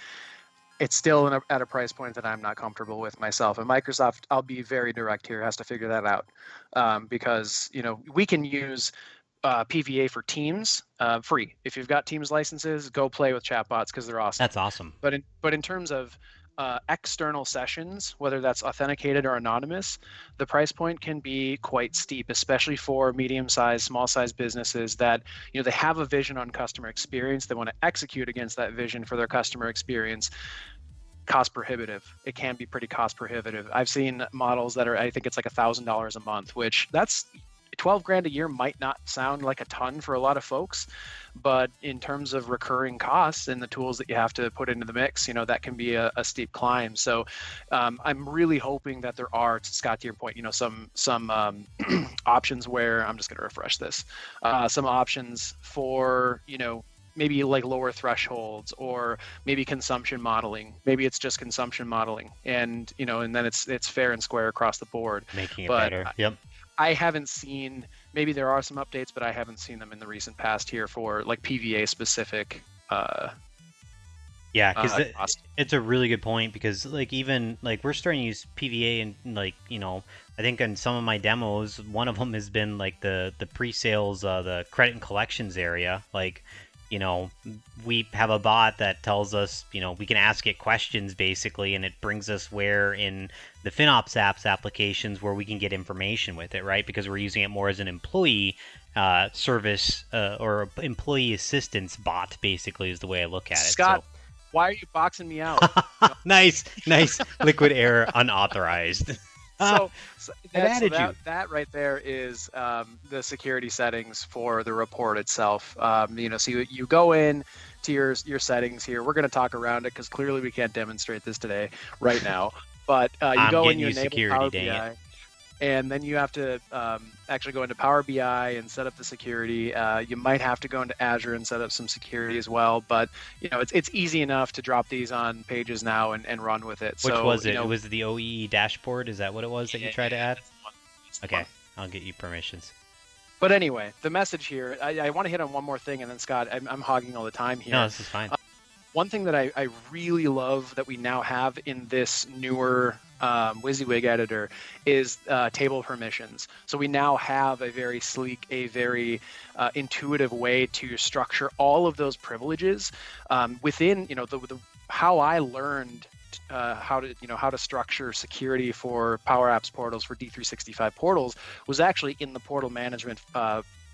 it's still at a price point that I'm not comfortable with myself. And Microsoft, I'll be very direct here, has to figure that out, because we can use PVA for Teams, free. If you've got Teams licenses, go play with chatbots because they're awesome. That's awesome. But in terms of external sessions, whether that's authenticated or anonymous, the price point can be quite steep, especially for medium-sized, small-sized businesses that, you know, they have a vision on customer experience. They want to execute against that vision for their customer experience. Cost prohibitive. It can be pretty cost prohibitive. I've seen models that are, I think it's like $1,000 a month, which that's 12 grand a year might not sound like a ton for a lot of folks, but in terms of recurring costs and the tools that you have to put into the mix, you know, that can be a steep climb. So I'm really hoping that there are, Scott, to your point, you know, some options where, I'm just going to refresh this, some options for, you know, maybe like lower thresholds, or maybe consumption modeling. Maybe it's just consumption modeling, and, you know, and then it's fair and square across the board. Making it better. Yep. I haven't seen, maybe there are some updates, but I haven't seen them in the recent past here for like PVA specific. Yeah, because it's a really good point, because like even like we're starting to use PVA, and like, you know, I think in some of my demos, one of them has been like the pre-sales, the credit and collections area. Like, you know, we have a bot that tells us, you know, we can ask it questions basically, and it brings us where in the FinOps apps applications where we can get information with it, right? Because we're using it more as an employee service or employee assistance bot, basically, is the way I look at it. Scott, why are you boxing me out? Nice. Liquid error unauthorized. So that right there is the security settings for the report itself. You know, so you go in to your settings here. We're going to talk around it because clearly we can't demonstrate this today right now. But you go and you enable security, Power BI, and then you have to actually go into Power BI and set up the security. You might have to go into Azure and set up some security as well. But, you know, it's easy enough to drop these on pages now and run with it. Which was it? It was the OEE dashboard? Is that what it was that you tried to add? Okay, I'll get you permissions. But anyway, the message here, I want to hit on one more thing, and then Scott, I'm hogging all the time here. No, this is fine. One thing that I really love that we now have in this newer WYSIWYG editor is table permissions. So we now have a very sleek, a very intuitive way to structure all of those privileges within, you know, the how I learned how to structure security for Power Apps portals, for D365 portals, was actually in the portal management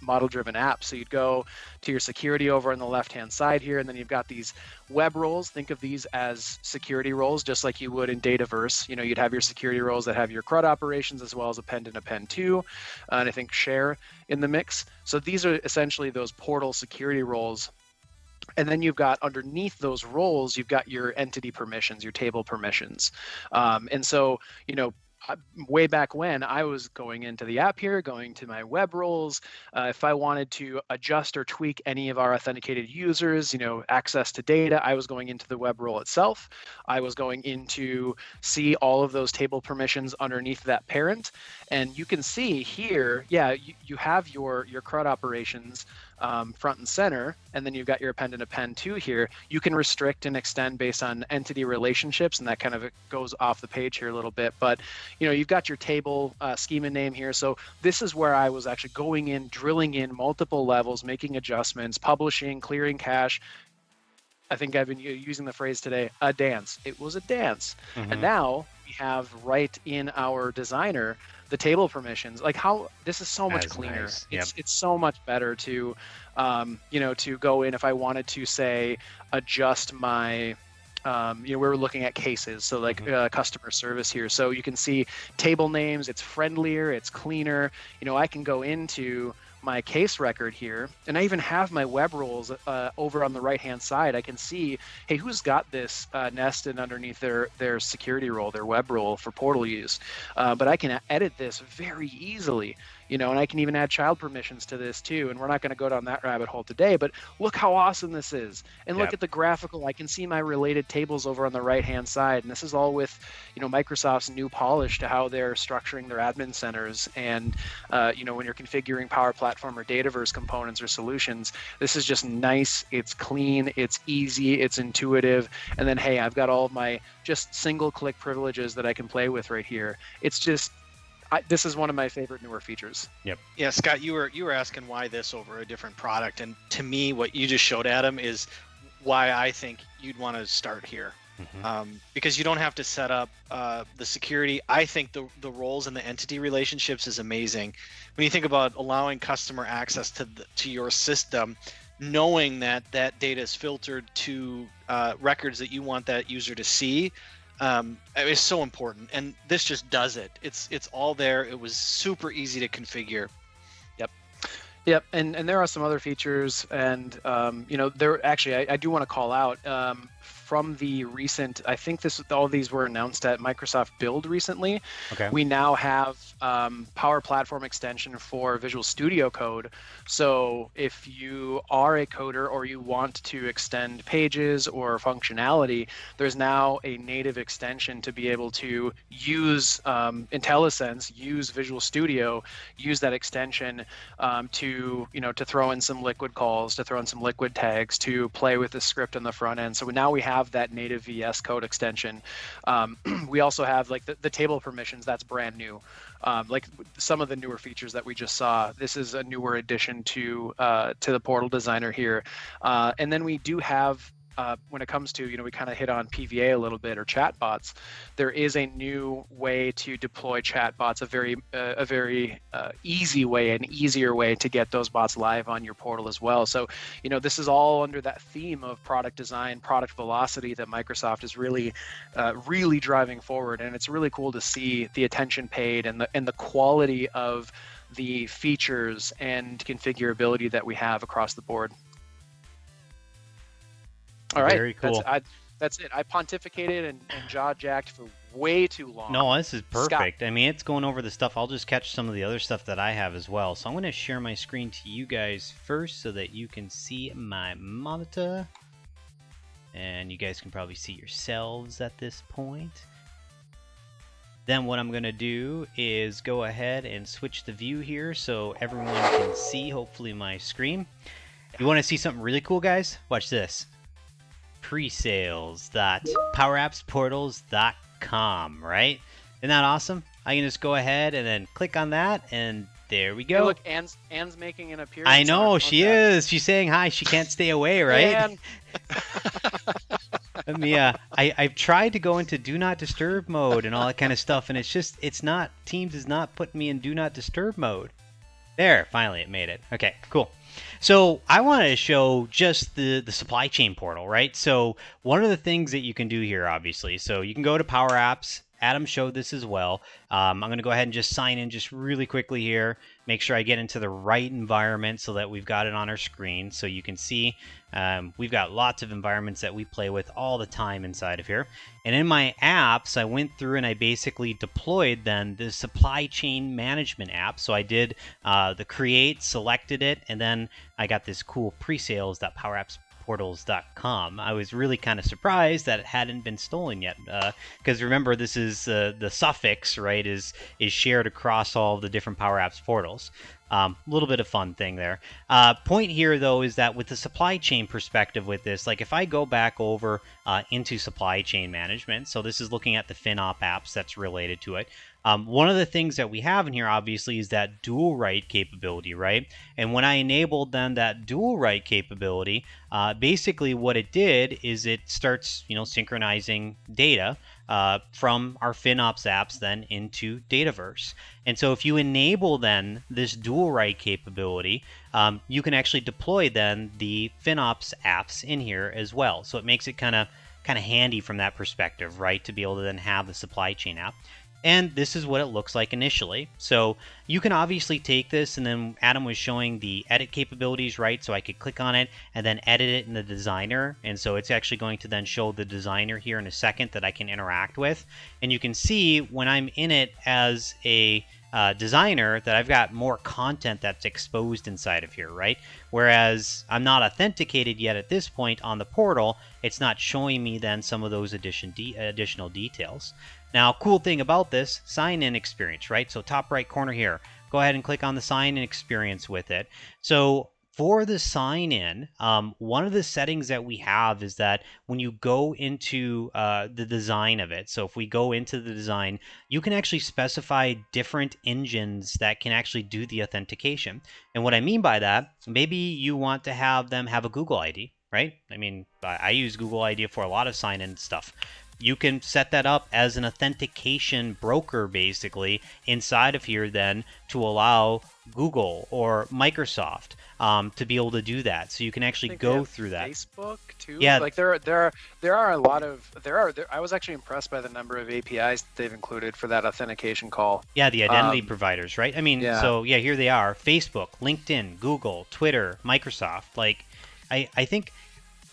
model-driven app. So you'd go to your security over on the left-hand side here, and then you've got these web roles. Think of these as security roles, just like you would in Dataverse. You know, you'd have your security roles that have your CRUD operations as well as append and append to, and I think share in the mix. So these are essentially those portal security roles. And then you've got underneath those roles, you've got your entity permissions, your table permissions. And so, you know, way back when I was going into the app here, going to my web roles, if I wanted to adjust or tweak any of our authenticated users, you know, access to data, I was going into the web role itself. I was going in to see all of those table permissions underneath that parent. And you can see here, yeah, you have your CRUD operations front and center, and then you've got your append and append to here. You can restrict and extend based on entity relationships, and that kind of goes off the page here a little bit. But, you know, you've got your table schema name here. So this is where I was actually going in, drilling in multiple levels, making adjustments, publishing, clearing cache. I think I've been using the phrase today, a dance. It was a dance. Mm-hmm. And now we have right in our designer the table permissions. Like, how this is so much cleaner. Nice. Yep. It's so much better to, you know, to go in if I wanted to say adjust my, you know, we were looking at cases, so like customer service here. So you can see table names. It's friendlier. It's cleaner. You know, I can go into my case record here, and I even have my web roles over on the right hand side. I can see, hey, who's got this nested underneath their security role, their web role for portal use. But I can edit this very easily, you know, and I can even add child permissions to this too. And we're not going to go down that rabbit hole today, but look how awesome this is. And look at the graphical. I can see my related tables over on the right hand side, and this is all with, you know, Microsoft's new polish to how they're structuring their admin centers. And you know, when you're configuring Power Platform or Dataverse components or solutions, this is just nice. It's clean, it's easy, it's intuitive. And then, hey, I've got all of my just single click privileges that I can play with right here. It's just, This is one of my favorite newer features. Yeah, Scott, you were asking why this over a different product, and to me, what you just showed, Adam, is why I think you'd want to start here. Because you don't have to set up the security. I think the roles and the entity relationships is amazing. When you think about allowing customer access to your system, knowing that that data is filtered to records that you want that user to see, is so important. And this just does it. It's all there. It was super easy to configure. Yep, and there are some other features, and there actually I do want to call out from the recent. I think all these were announced at Microsoft Build recently. Okay. We now have Power Platform extension for Visual Studio Code. So if you are a coder or you want to extend pages or functionality, there's now a native extension to be able to use IntelliSense, use Visual Studio, use that extension to throw in some liquid calls, to throw in some liquid tags, to play with the script on the front end. So now we have that native VS Code extension. We also have like the table permissions. That's brand new. Like some of the newer features that we just saw. This is a newer addition to the portal designer here. And then we do have, when it comes to, we kind of hit on PVA a little bit, or chatbots. There is a new way to deploy chatbots, a very easy way, an easier way to get those bots live on your portal as well. So, this is all under that theme of product design, product velocity that Microsoft is really driving forward. And it's really cool to see the attention paid and the quality of the features and configurability that we have across the board. All right, very cool. That's it. I pontificated and jaw-jacked for way too long. No, this is perfect. Scott. I mean, it's going over the stuff. I'll just catch some of the other stuff that I have as well. So I'm going to share my screen to you guys first so that you can see my monitor. And you guys can probably see yourselves at this point. Then what I'm going to do is go ahead and switch the view here so everyone can see, hopefully, my screen. You want to see something really cool, guys? Watch this. Presales.powerappsportals.com, right? Isn't that awesome? I can just go ahead and then click on that, and there we go. Hey, look, Anne's making an appearance. I know, she is. She's saying hi. She can't stay away, right? Let me, I've tried to go into do not disturb mode and all that kind of stuff, and Teams is not putting me in do not disturb mode. There, finally it made it. Okay, cool. So I wanted to show just the supply chain portal, right? So one of the things that you can do here, obviously, so you can go to Power Apps. Adam showed this as well. I'm going to go ahead and just sign in just really quickly here. Make sure I get into the right environment so that we've got it on our screen. So you can see we've got lots of environments that we play with all the time inside of here. And in my apps, I went through and I basically deployed then the supply chain management app. So I did the create, selected it, and then I got this cool presales.powerappsportals.com. I was really kind of surprised that it hadn't been stolen yet, because remember, this is the suffix, right, is shared across all the different Power Apps portals. A little bit of fun thing there. Point here, though, is that with the supply chain perspective with this, like if I go back over into supply chain management, so this is looking at the FinOp apps that's related to it. One of the things that we have in here, obviously, is that dual write capability, right? And when I enabled then that dual write capability, basically what it did is it starts, synchronizing data from our FinOps apps then into Dataverse. And so if you enable then this dual write capability, you can actually deploy then the FinOps apps in here as well. So it makes it kind of handy from that perspective, right? To be able to then have the supply chain app. And this is what it looks like initially. So you can obviously take this, and then Adam was showing the edit capabilities, right? So I could click on it and then edit it in the designer. And so it's actually going to then show the designer here in a second that I can interact with. And you can see when I'm in it as a designer that I've got more content that's exposed inside of here, right? Whereas I'm not authenticated yet at this point on the portal, it's not showing me then some of those additional details. Now, cool thing about this, sign-in experience, right? So top right corner here, go ahead and click on the sign-in experience with it. So For the sign in, one of the settings that we have is that when you go into the design of it, so if we go into the design, you can actually specify different engines that can actually do the authentication. And what I mean by that, maybe you want to have them have a Google ID, right? I mean, I use Google ID for a lot of sign in stuff. You can set that up as an authentication broker basically inside of here then to allow Google or Microsoft to be able to do that. So you can actually go through that. Facebook too. Yeah. Like there are a lot of I was actually impressed by the number of APIs that they've included for that authentication call. Yeah, the identity providers, right? I mean, so yeah, here they are: Facebook, LinkedIn, Google, Twitter, Microsoft. Like, I think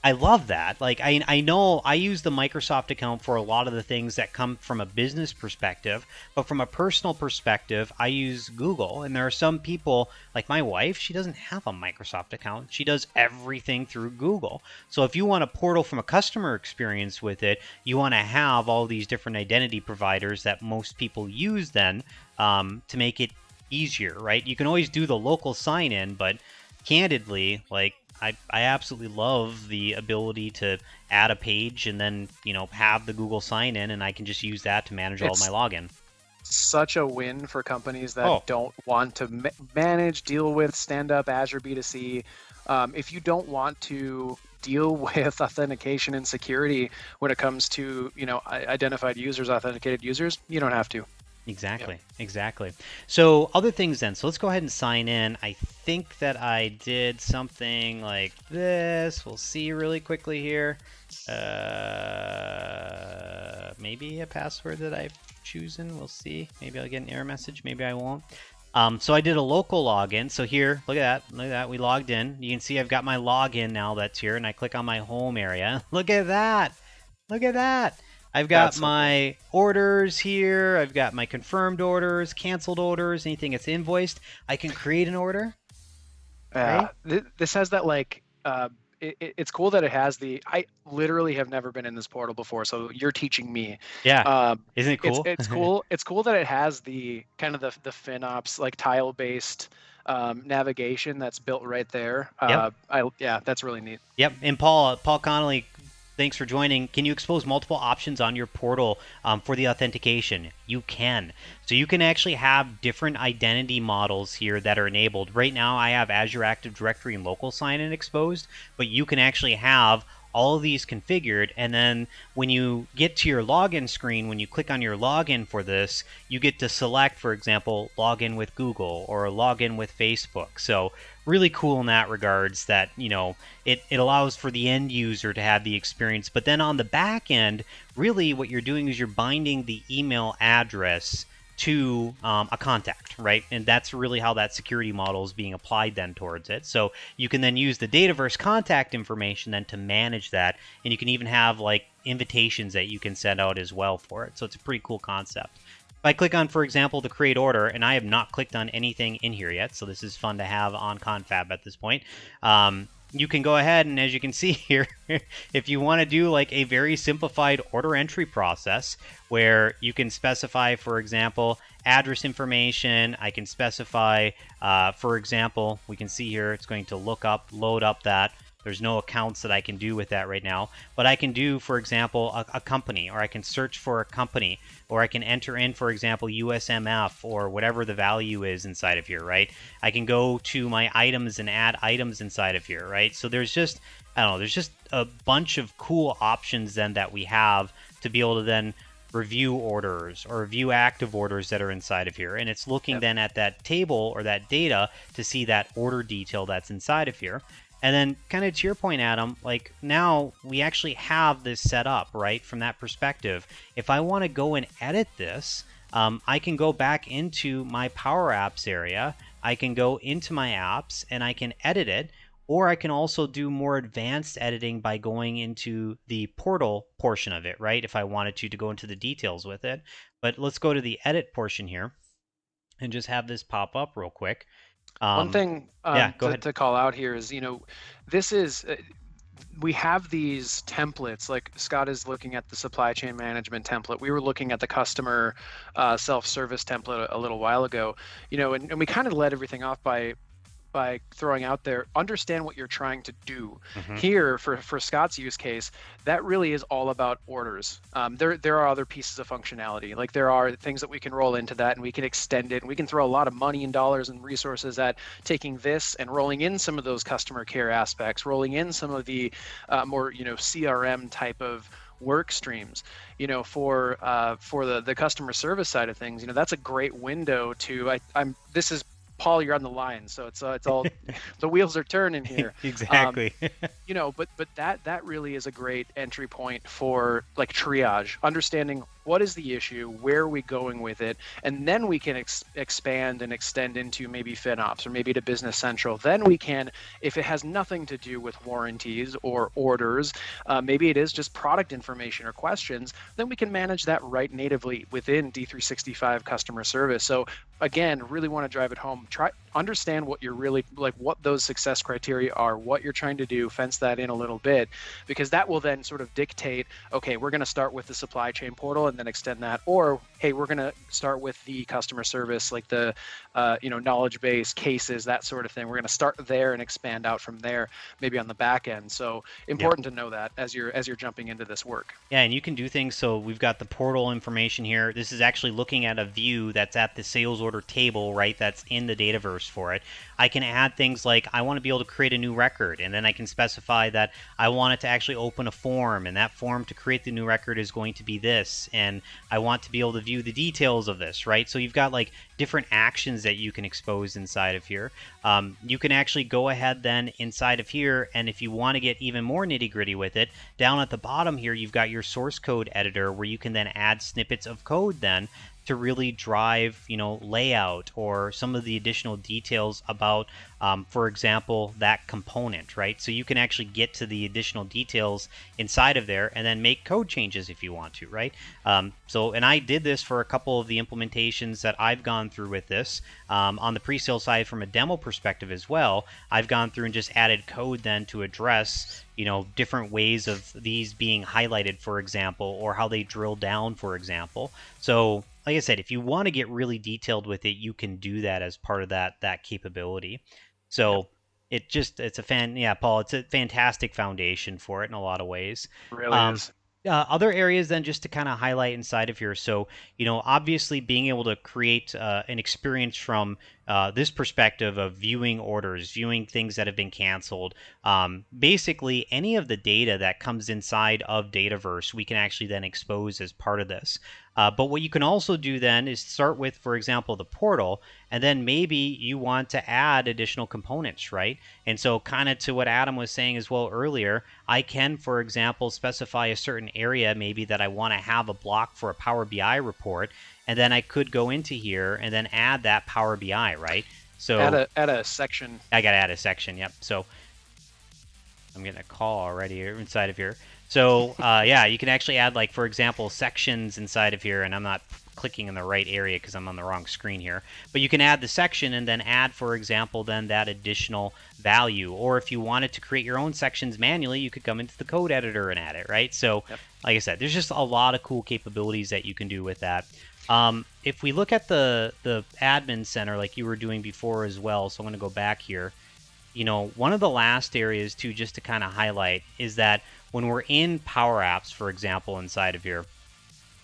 I love that. Like, I know I use the Microsoft account for a lot of the things that come from a business perspective, but from a personal perspective, I use Google. And there are some people, like my wife, she doesn't have a Microsoft account. She does everything through Google. So if you want a portal from a customer experience with it, you want to have all these different identity providers that most people use then to make it easier, right? You can always do the local sign-in, but candidly, like, I absolutely love the ability to add a page and then, have the Google sign in, and I can just use that to manage all my login. Such a win for companies that don't want to manage, deal with, stand up Azure B2C. If you don't want to deal with authentication and security when it comes to, identified users, authenticated users, you don't have to. Exactly. So other things then. So let's go ahead and sign in. I think that I did something like this. We'll see really quickly here. Maybe a password that I've chosen. We'll see. Maybe I'll get an error message. Maybe I won't. So I did a local login. So here, look at that. We logged in. You can see I've got my login now that's here, and I click on my home area. Look at that. I've got my orders here. I've got my confirmed orders, canceled orders, anything that's invoiced. I can create an order. Right? This has that it's cool that it has I literally have never been in this portal before, so you're teaching me. Yeah. Isn't it cool? It's cool. It's cool that it has the kind of the FinOps like tile-based navigation that's built right there. That's really neat. Yep. And Paul Connolly, thanks for joining. Can you expose multiple options on your portal for the authentication? You can. So you can actually have different identity models here that are enabled. Right now I have Azure Active Directory and local sign-in exposed, but you can actually have all of these configured, and then when you get to your login screen, when you click on your login for this, you get to select, for example, login with Google or login with Facebook. So really cool in that regards that, it allows for the end user to have the experience. But then on the back end, really what you're doing is you're binding the email address to a contact, right? And that's really how that security model is being applied then towards it. So you can then use the Dataverse contact information then to manage that, and you can even have like invitations that you can send out as well for it. So it's a pretty cool concept. If I click on, for example, the create order, and I have not clicked on anything in here yet, so this is fun to have on Confab at this point. You can go ahead and, as you can see here, if you want to do like a very simplified order entry process where you can specify, for example, address information. I can specify, for example, we can see here it's going to load up that. There's no accounts that I can do with that right now, but I can do, for example, a company, or I can search for a company, or I can enter in, for example, USMF or whatever the value is inside of here, right? I can go to my items and add items inside of here, right? So there's just, there's just a bunch of cool options then that we have to be able to then review orders or review active orders that are inside of here. And it's looking then at that table or that data to see that order detail that's inside of here. And then kind of to your point, Adam, like now we actually have this set up, right? From that perspective, if I want to go and edit this, I can go back into my Power Apps area. I can go into my apps and I can edit it, or I can also do more advanced editing by going into the portal portion of it, right? If I wanted to go into the details with it. But let's go to the edit portion here and just have this pop up real quick. One thing to call out here is, this is, we have these templates, like Scott is looking at the supply chain management template. We were looking at the customer self-service template a little while ago, and we kind of led everything off by by throwing out there, understand what you're trying to do. Mm-hmm. Here, for Scott's use case, that really is all about orders. There are other pieces of functionality, like there are things that we can roll into that, and we can extend it, and we can throw a lot of money and dollars and resources at taking this and rolling in some of those customer care aspects, rolling in some of the more CRM type of work streams, for the customer service side of things. That's a great window to. This is Paul, you're on the line, so it's all the wheels are turning here. Exactly. But that really is a great entry point for like triage, understanding what is the issue, where are we going with it, and then we can expand and extend into maybe FinOps or maybe to Business Central. Then we can, if it has nothing to do with warranties or orders, maybe it is just product information or questions, then we can manage that right natively within D365 customer service. So again, really want to drive it home. Understand what you're really like, what those success criteria are, what you're trying to do, fence that in a little bit, because that will then sort of dictate, okay, we're going to start with the supply chain portal and then extend that, or hey, we're going to start with the customer service, like the knowledge base, cases, that sort of thing. We're going to start there and expand out from there, maybe on the back end. So important to know that as you're jumping into this work. Yeah, and you can do things. So we've got the portal information here. This is actually looking at a view that's at the sales order table, right? That's in the Dataverse for it. I can add things like I want to be able to create a new record, and then I can specify that I want it to actually open a form, and that form to create the new record is going to be this, and I want to be able to view the details of this, right? So you've got like different actions that you can expose inside of here. You can actually go ahead then inside of here, and if you want to get even more nitty gritty with it, down at the bottom here you've got your source code editor where you can then add snippets of code then to really drive, layout or some of the additional details about, for example, that component, right? So you can actually get to the additional details inside of there and then make code changes if you want to, right? And I did this for a couple of the implementations that I've gone through with this. On the pre-sale side from a demo perspective as well, I've gone through and just added code then to address different ways of these being highlighted, for example, or how they drill down, for example. So like I said, if you want to get really detailed with it, you can do that as part of that capability. So it's Paul, it's a fantastic foundation for it in a lot of ways. It really is. Other areas then just to kind of highlight inside of here. So, obviously being able to create an experience from this perspective of viewing orders, viewing things that have been canceled, basically any of the data that comes inside of Dataverse, we can actually then expose as part of this. But what you can also do then is start with, for example, the portal, and then maybe you want to add additional components, right? And so kind of to what Adam was saying as well earlier, I can, for example, specify a certain area maybe that I want to have a block for a Power BI report, and then I could go into here and then add that Power BI, right? So add a section. I got to add a section, yep. So I'm getting a call already inside of here. So you can actually add, like, for example, sections inside of here, and I'm not clicking in the right area because I'm on the wrong screen here. But you can add the section and then add, for example, then that additional value. Or if you wanted to create your own sections manually, you could come into the code editor and add it, right? So like I said, there's just a lot of cool capabilities that you can do with that. If we look at the admin center like you were doing before as well, so I'm going to go back here. One of the last areas too, just to kind of highlight, is that when we're in Power Apps, for example, inside of here,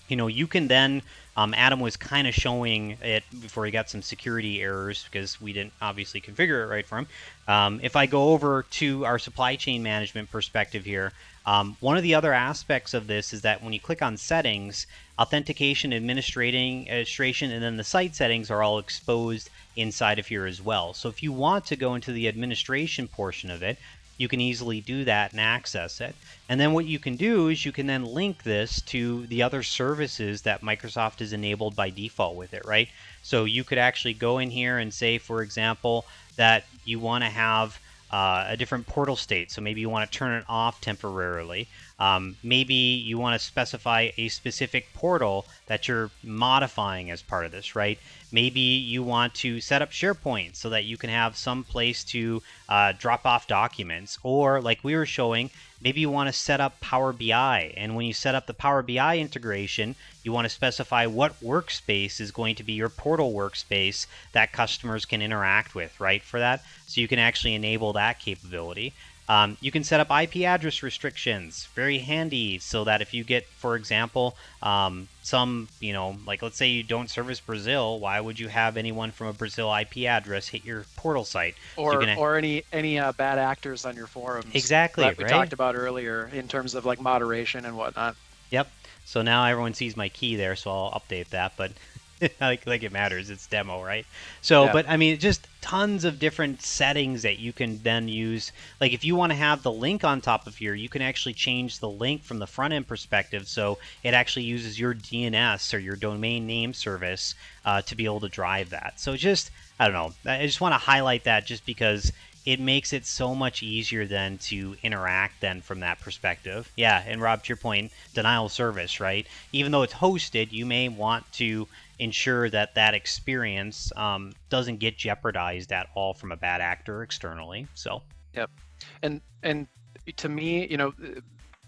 you can then, Adam was kind of showing it before he got some security errors because we didn't obviously configure it right for him. If I go over to our supply chain management perspective here, one of the other aspects of this is that when you click on settings, authentication, administration, and then the site settings are all exposed inside of here as well. So if you want to go into the administration portion of it, you can easily do that and access it. And then what you can do is you can then link this to the other services that Microsoft has enabled by default with it, right? So you could actually go in here and say, for example, that you want to have a different portal state. So maybe you want to turn it off temporarily. Maybe you want to specify a specific portal that you're modifying as part of this, right? Maybe you want to set up SharePoint so that you can have some place to drop off documents. Or like we were showing, maybe you want to set up Power BI. And when you set up the Power BI integration, you want to specify what workspace is going to be your portal workspace that customers can interact with, right, for that. So you can actually enable that capability. You can set up IP address restrictions, very handy, so that if you get, for example, some, like let's say you don't service Brazil, why would you have anyone from a Brazil IP address hit your portal site? Or any bad actors on your forums. Exactly, that we right? talked about earlier in terms of like moderation and whatnot. Yep. So now everyone sees my key there, so I'll update that, but like it matters, it's demo, right? So, Yeah. but I mean, just tons of different settings that you can then use. Like if you want to have the link on top of here, you can actually change the link from the front end perspective, so it actually uses your DNS or your domain name service to be able to drive that. So just, I don't know, I just want to highlight that just because it makes it so much easier then to interact then from that perspective. Yeah, and Rob, to your point, denial of service, right? Even though it's hosted, you may want to ensure that that experience doesn't get jeopardized at all from a bad actor externally. So Yep. And to me,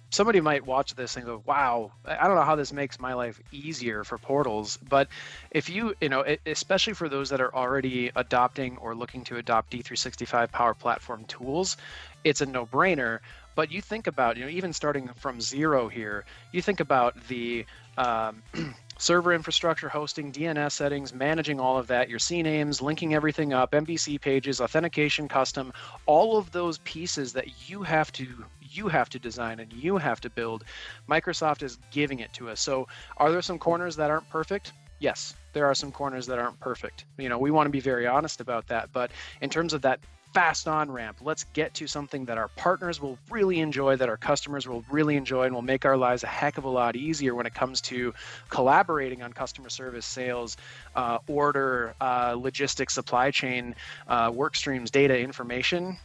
somebody might watch this and go, wow, I don't know how this makes my life easier for portals. But if especially for those that are already adopting or looking to adopt D365 Power Platform tools, it's a no-brainer. But you think about, even starting from zero here, you think about the server infrastructure, hosting, DNS settings, managing all of that, your CNAMEs, linking everything up, MVC pages, authentication, custom, all of those pieces that you have to design and you have to build. Microsoft is giving it to us. So are there some corners that aren't perfect? Yes, there are some corners that aren't perfect. We want to be very honest about that. But in terms of that fast on-ramp, let's get to something that our partners will really enjoy, that our customers will really enjoy, and will make our lives a heck of a lot easier when it comes to collaborating on customer service, sales, order, logistics, supply chain, work streams, data, information.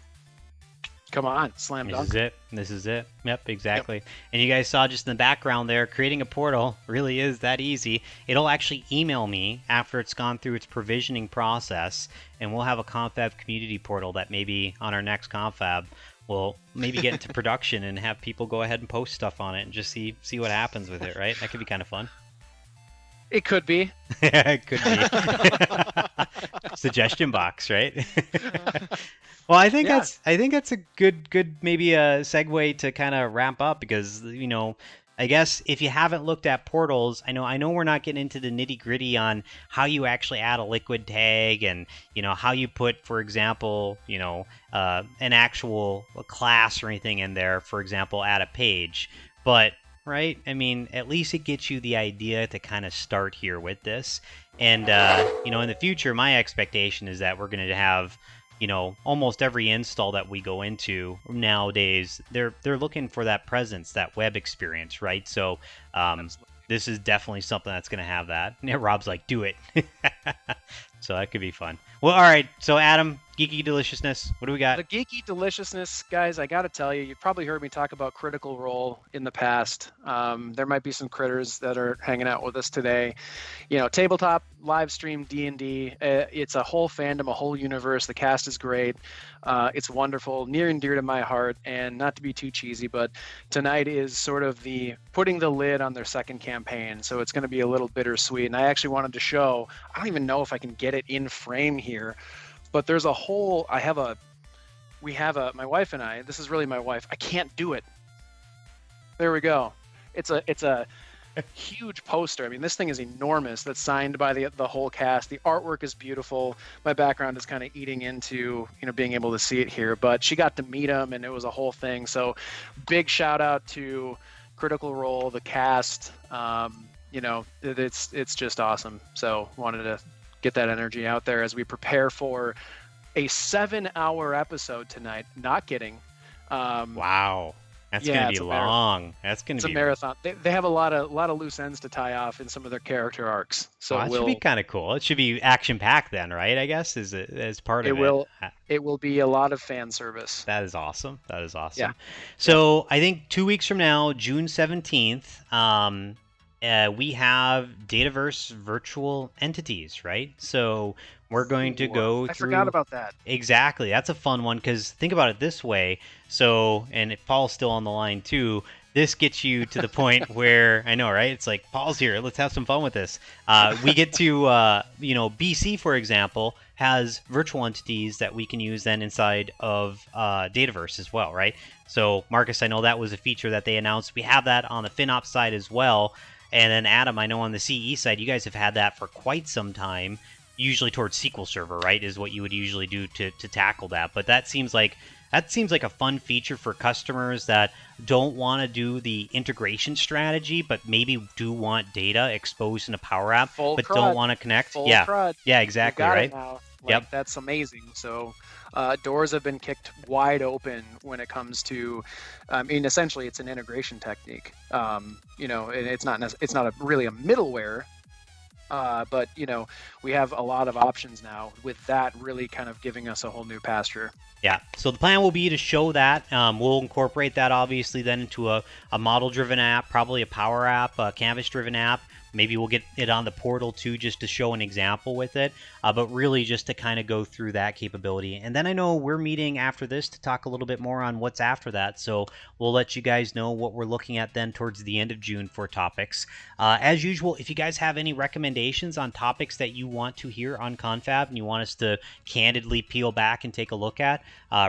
Come on, slam dunk. This is it. Yep, exactly. Yep. And you guys saw just in the background there, creating a portal really is that easy. It'll actually email me after it's gone through its provisioning process, and we'll have a Confab community portal that maybe on our next Confab we'll maybe get into production and have people go ahead and post stuff on it and just see what happens with it, right? That could be kind of fun. It could be. It could be. Suggestion box, right? Well, I think that's a good maybe a segue to kind of wrap up, because I guess if you haven't looked at portals, I know we're not getting into the nitty-gritty on how you actually add a liquid tag and how you put, for example, an actual class or anything in there, for example, add a page, but right, I mean, at least it gets you the idea to kind of start here with this. And in the future, my expectation is that we're going to have almost every install that we go into nowadays, they're looking for that presence, that web experience, right? So this is definitely something that's going to have that. Yeah, Rob's like, do it. So that could be fun. Well, all right. So Adam, Geeky Deliciousness, what do we got? The Geeky Deliciousness, guys, I got to tell you, you've probably heard me talk about Critical Role in the past. There might be some critters that are hanging out with us today. Tabletop, live stream, D&D. It's a whole fandom, a whole universe. The cast is great. It's wonderful, near and dear to my heart. And not to be too cheesy, but tonight is sort of the putting the lid on their second campaign. So it's going to be a little bittersweet. And I actually wanted to show, I don't even know if I can get it in frame here, but there's a whole, my wife and I, this is really my wife, I can't do it. There we go. It's a huge poster. I mean, this thing is enormous. That's signed by the whole cast. The artwork is beautiful. My background is kind of eating into being able to see it here, but she got to meet him and it was a whole thing. So big shout out to Critical Role, the cast. It's just awesome. So wanted to get that energy out there as we prepare for a 7-hour episode tonight. Not kidding. Wow. That's Yeah, gonna be it's a marathon. long. That's gonna It's a be. marathon. They have a lot of loose ends to tie off in some of their character arcs. Well, So that should be kind of cool. It should be action packed then, right? I guess is it as part it of it. will it will be a lot of fan service. That is awesome. That is Yeah. awesome. Yeah. So I think 2 weeks from now, June 17th, we have Dataverse virtual entities, right? So we're going to go I through. forgot about that. Exactly. That's a fun one because think about it this way. So, and if Paul's still on the line too, this gets you to the point where I know, right? It's like Paul's here. Let's have some fun with this. We get to, BC, for example, has virtual entities that we can use then inside of Dataverse as well, right? So, Marcus, I know that was a feature that they announced. We have that on the FinOps side as well. And then Adam, I know on the CE side, you guys have had that for quite some time. Usually towards SQL Server, right, is what you would usually do to tackle that. But that seems like a fun feature for customers that don't want to do the integration strategy, but maybe do want data exposed in a Power App, but don't want to connect. Full Yeah, crud. yeah, exactly, You got right. it now. Yep. That's amazing. So doors have been kicked wide open when it comes to, essentially it's an integration technique. It's not really a middleware. But we have a lot of options now with that really kind of giving us a whole new pasture. Yeah, so the plan will be to show that. We'll incorporate that obviously then into a model-driven app, probably a Power App, a Canvas-driven app. Maybe we'll get it on the portal too, just to show an example with it. But really just to kind of go through that capability. And then I know we're meeting after this to talk a little bit more on what's after that. So we'll let you guys know what we're looking at then towards the end of June for topics. As usual, if you guys have any recommendations on topics that you want to hear on Confab and you want us to candidly peel back and take a look at,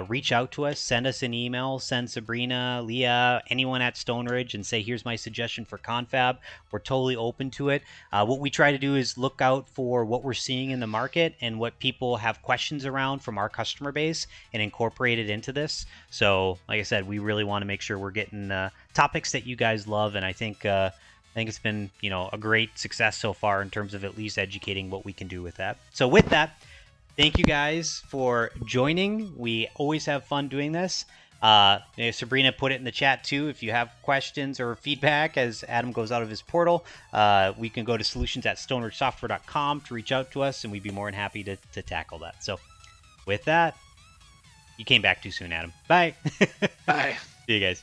reach out to us, send us an email, send Sabrina, Leah, anyone at Stone Ridge and say, here's my suggestion for Confab. We're totally open to it. What we try to do is look out for what we're seeing in the market and what people have questions around from our customer base and incorporate it into this. So, like I said, we really want to make sure we're getting topics that you guys love, and I think it's been a great success so far in terms of at least educating what we can do with that. So with that, thank you guys for joining. We always have fun doing this. Sabrina put it in the chat too. If you have questions or feedback as Adam goes out of his portal, we can go to solutions@stoneridgesoftware.com to reach out to us, and we'd be more than happy to tackle that. So with that, you came back too soon, Adam. Bye. Bye. See you guys.